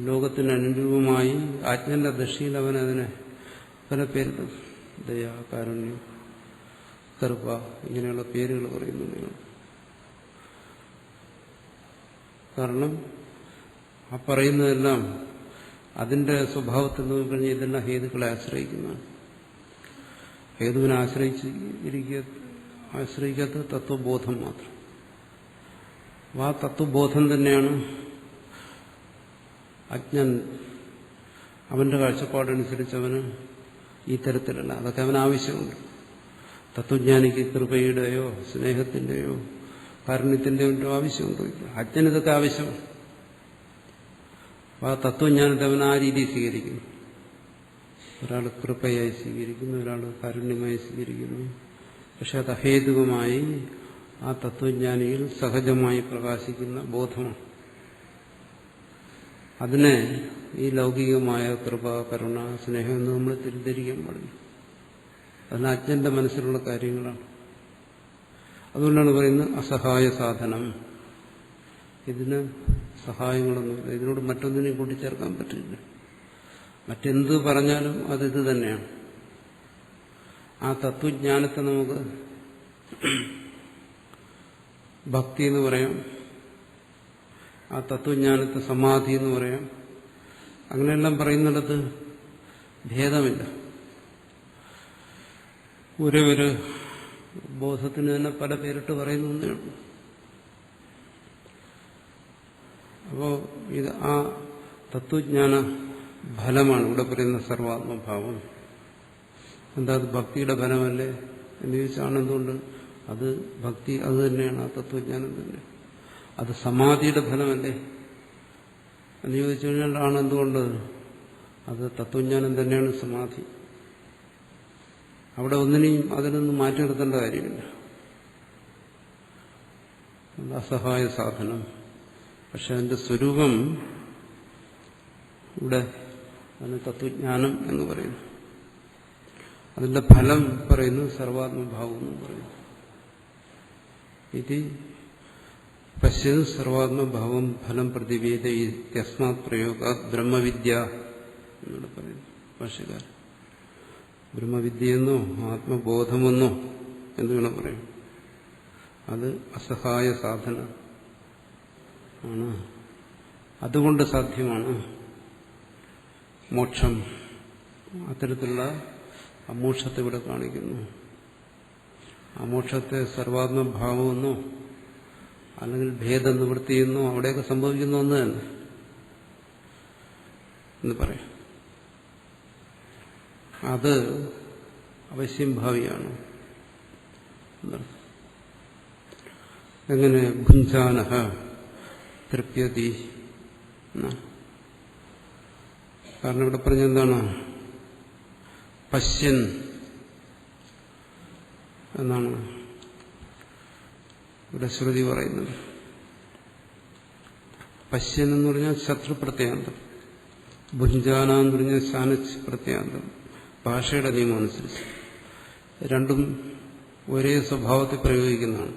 ലോകത്തിന് അനുരൂപമായി ആജ്ഞന്റെ ദൃഷ്ടിയിൽ അവനതിനെ പല പേരിടും. ദയ, കാരുണ്യം, കൃപ, ഇങ്ങനെയുള്ള പേരുകൾ പറയുന്നു നിങ്ങൾ. കാരണം ആ പറയുന്നതെല്ലാം അതിന്റെ സ്വഭാവത്തിൽ നോക്കിക്കഴിഞ്ഞാൽ ഇതെല്ലാം ഹേതുക്കളെ ആശ്രയിക്കുന്നതാണ്. ഹേതുവിനെ ആശ്രയിക്കാത്ത തത്വബോധം മാത്രം. ആ തത്വബോധം തന്നെയാണ് അജ്ഞൻ അവന്റെ കാഴ്ചപ്പാടനുസരിച്ച് അവന് ഈ തരത്തിലല്ല. അതൊക്കെ അവന് ആവശ്യമുണ്ട്. തത്വജ്ഞാനിക്ക് കൃപയുടെയോ സ്നേഹത്തിന്റെയോ കാരുണ്യത്തിന്റെയോ ആവശ്യമുണ്ടോ? അജ്ഞനിതൊക്കെ ആവശ്യമാണ്. ആ തത്വജ്ഞാനത്തെ അവൻ ആ രീതി സ്വീകരിക്കുന്നു. ഒരാൾ കൃപയായി സ്വീകരിക്കുന്നു, ഒരാൾ കാരുണ്യമായി സ്വീകരിക്കുന്നു. പക്ഷെ അത് അഹേതുകമായി ആ തത്വജ്ഞാനിയിൽ സഹജമായി പ്രകാശിക്കുന്ന ബോധമാണ്. അതിനെ ഈ ലൗകികമായ കൃപ, കരുണ, സ്നേഹം എന്ന് നമ്മൾ തിരിച്ചറിയാൻ പാടില്ല. അതിന് അജ്ഞന്റെ മനസ്സിലുള്ള കാര്യങ്ങളാണ്. അതുകൊണ്ടാണ് പറയുന്നത് അസഹായ സാധനം. ഇതിന് സഹായങ്ങളൊന്നുമില്ല. ഇതിനോട് മറ്റൊന്നിനെയും കൂട്ടിച്ചേർക്കാൻ പറ്റില്ല. മറ്റെന്ത് പറഞ്ഞാലും അതിത് തന്നെയാണ്. ആ തത്വജ്ഞാനത്തെ നമുക്ക് ഭക്തി എന്ന് പറയാം, ആ തത്വജ്ഞാനത്തെ സമാധി എന്ന് പറയാം. അങ്ങനെയെല്ലാം പറയുന്നിടത്ത് ഭേദമില്ല. ഒരേ ഒരു ബോധത്തിന് തന്നെ പല പേരിട്ട് പറയുന്നേ ഉള്ളൂ. അപ്പോൾ ഇത് ആ തത്വജ്ഞാന ഫലമാണ് ഇവിടെ പറയുന്ന സർവാത്മഭാവം. എന്താ അത് ഭക്തിയുടെ ഫലമല്ലേ എന്ന് ചോദിച്ചാണ്. എന്തുകൊണ്ട്? അത് ഭക്തി അത് തന്നെയാണ്, ആ തത്വജ്ഞാനം തന്നെ. അത് സമാധിയുടെ ഫലമല്ലേ എന്ന് ചോദിച്ചു കഴിഞ്ഞാൽ ആണ്. എന്തുകൊണ്ട്? അത് തത്വജ്ഞാനം തന്നെയാണ് സമാധി. അവിടെ ഒന്നിനെയും അതിൽ നിന്ന് മാറ്റി നിർത്തേണ്ട കാര്യമില്ല. അസഹായ സാധനം. പക്ഷെ അതിന്റെ സ്വരൂപം ഇവിടെ അതിന് തത്വജ്ഞാനം എന്ന് പറയുന്നു. അതിന്റെ ഫലം പറയുന്നു സർവാത്മഭാവം എന്ന് പറയുന്നു. ഇത് പശ്യത് സർവാത്മഭാവം ഫലം പ്രതിവേദ യസ്മാത് പ്രയോഗാത് ബ്രഹ്മവിദ്യ എന്നാണ് പറയുന്നത് ഭാഷ്യകാരൻ. ബ്രഹ്മവിദ്യയെന്നോ ആത്മബോധമെന്നോ എന്ന് വേണം പറയും. അത് അസഹായ സാധന ആണ്. അതുകൊണ്ട് സാധ്യമാണ് മോക്ഷം. അത്തരത്തിലുള്ള അമോക്ഷത്തെ ഇവിടെ കാണിക്കുന്നു. അമോക്ഷത്തെ സർവാത്മഭാവമെന്നോ അല്ലെങ്കിൽ ഭേദനിവൃത്തിയെന്നോ അവിടെയൊക്കെ സംഭവിക്കുന്ന ഒന്ന് തന്നെ എന്ന് പറയാം. അത് അവശ്യം ഭാവിയാണ്. എങ്ങനെ ഭുഞ്ചാനഹ തൃപ്യതി. കാരണം ഇവിടെ പറഞ്ഞെന്താണ്? പശ്യൻ എന്നാണ് ഇവിടെ ശ്രുതി പറയുന്നത്. പശ്യൻ എന്ന് പറഞ്ഞാൽ ശത്രു പ്രത്യാന്തം, ഭുഞ്ചാന എന്ന് പറഞ്ഞാൽ ശാനച്ച് പ്രത്യാന്തം. ഭാഷയുടെ നിയമം അനുസരിച്ച് രണ്ടും ഒരേ സ്വഭാവത്തിൽ പ്രയോഗിക്കുന്നതാണ്.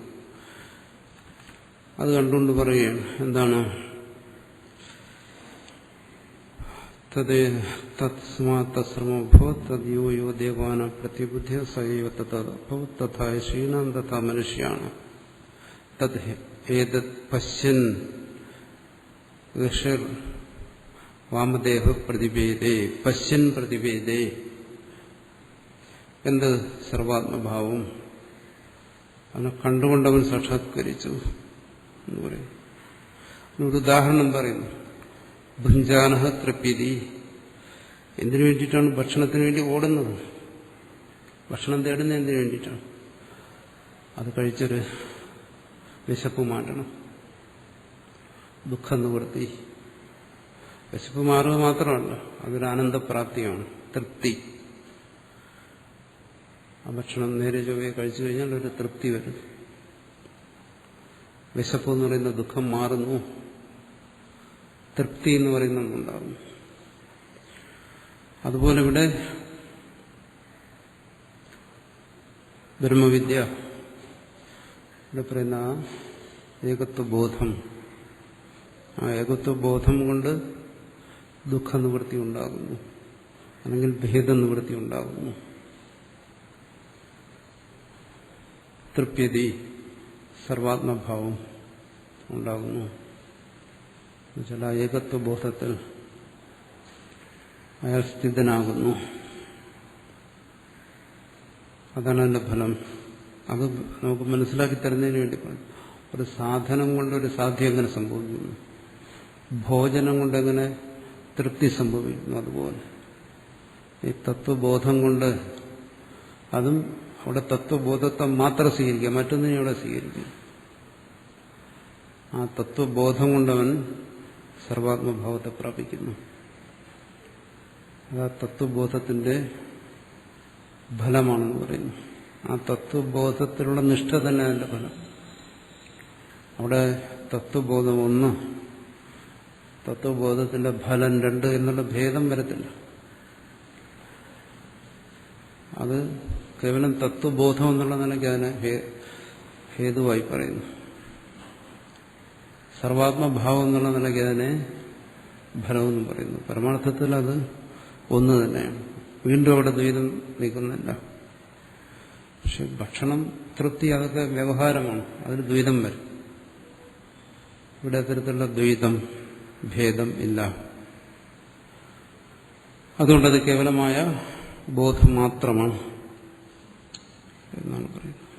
അത് കണ്ടുകൊണ്ട് പറയുകയാണ് എന്താണ്? തസ്മാശ്രമോ യോ ദേവാന പ്രതിബുദ്ധ്യ സൈവ തഥാ ക്ഷീണം തഥാ മനുഷ്യാണ് തത് ഏതത് പശ്യൻ വാമദേഹ പ്രതിഭേദേ. പശ്യൻ പ്രതിഭേദേ എന്ത്? സർവാത്മഭാവം. അതിനെ കണ്ടുകൊണ്ടവൻ സാക്ഷാത്കരിച്ചു എന്ന് പറയും. ഒരു ഉദാഹരണം പറയുന്നു. ഭുഞ്ചാനഹ തൃപ്യതി. എന്തിനു വേണ്ടിയിട്ടാണ് ഭക്ഷണത്തിന് വേണ്ടി ഓടുന്നത്? ഭക്ഷണം തേടുന്നത് എന്തിനു വേണ്ടിയിട്ടാണ്? അത് കഴിച്ചൊരു വിശപ്പ് മാറ്റണം, ദുഃഖം നിവൃത്തി. വിശപ്പ് മാറുക മാത്രമല്ല, അതൊരു ആനന്ദപ്രാപ്തിയാണ്, തൃപ്തി. ആ ഭക്ഷണം നേരെ ചൊവ്വയെ കഴിച്ചു കഴിഞ്ഞാൽ ഒരു തൃപ്തി വരും. വിശപ്പ് എന്ന് പറയുന്ന ദുഃഖം മാറുന്നു, തൃപ്തി എന്ന് പറയുന്നുണ്ടാകുന്നു. അതുപോലെ ഇവിടെ ബ്രഹ്മവിദ്യ ഇവിടെ പറയുന്ന ആ ഏകത്വബോധം, ആ ഏകത്വബോധം കൊണ്ട് ദുഃഖനിവൃത്തി ഉണ്ടാകുന്നു, അല്ലെങ്കിൽ ഭേദനിവൃത്തി ഉണ്ടാകുന്നു. തൃപ്യതി, സർവാത്മഭാവം ഉണ്ടാകുന്നു. എന്നുവെച്ചാൽ ആ ഏകത്വബോധത്തിൽ അയാൾ സ്ഥിതനാകുന്നു. അതാണ് അതിന്റെ ഫലം. അത് നമുക്ക് മനസ്സിലാക്കി തരുന്നതിന് വേണ്ടി പറഞ്ഞു. ഒരു സാധനം കൊണ്ടൊരു സാധ്യം എങ്ങനെ സംഭവിക്കുന്നു, ഭോജനം കൊണ്ടെങ്ങനെ തൃപ്തി സംഭവിക്കുന്നു, അതുപോലെ ഈ തത്വബോധം കൊണ്ട് അതും അവിടെ തത്വബോധത്തെ മാത്രം സ്വീകരിക്കുക, മറ്റൊന്നിനെ അവിടെ സ്വീകരിക്കുക. ആ തത്വബോധം കൊണ്ടവൻ സർവാത്മഭാവത്തെ പ്രാപിക്കുന്നു. അത് ആ തത്വബോധത്തിന്റെ ഫലമാണെന്ന് പറയുന്നു. ആ തത്വബോധത്തിലുള്ള നിഷ്ഠ തന്നെ അതിന്റെ ഫലം. അവിടെ തത്വബോധം ഒന്ന്, തത്വബോധത്തിന്റെ ഫലം രണ്ട് എന്നുള്ള ഭേദം വരത്തില്ല. അത് കേവലം തത്വബോധം എന്നുള്ള നിലയ്ക്ക് അതിനെ ഹേതുവായി പറയുന്നു. സർവാത്മഭാവം എന്നുള്ള നിലയ്ക്ക് അതിനെ ഫലമെന്ന് പറയുന്നു. പരമാർത്ഥത്തിൽ അത് ഒന്ന് തന്നെയാണ്. വീണ്ടും അവിടെ ദ്വൈതം നീക്കുന്നില്ല. പക്ഷെ ഭക്ഷണം, തൃപ്തി, അതൊക്കെ വ്യവഹാരമാണ്, അതിന് ദ്വൈതം വരും. ഇവിടെ അത്തരത്തിലുള്ള ദ്വൈതം, ഭേദം ഇല്ല. അതുകൊണ്ടത് കേവലമായ ബോധം മാത്രമാണ് എന്നാണ് പറയുന്നത്.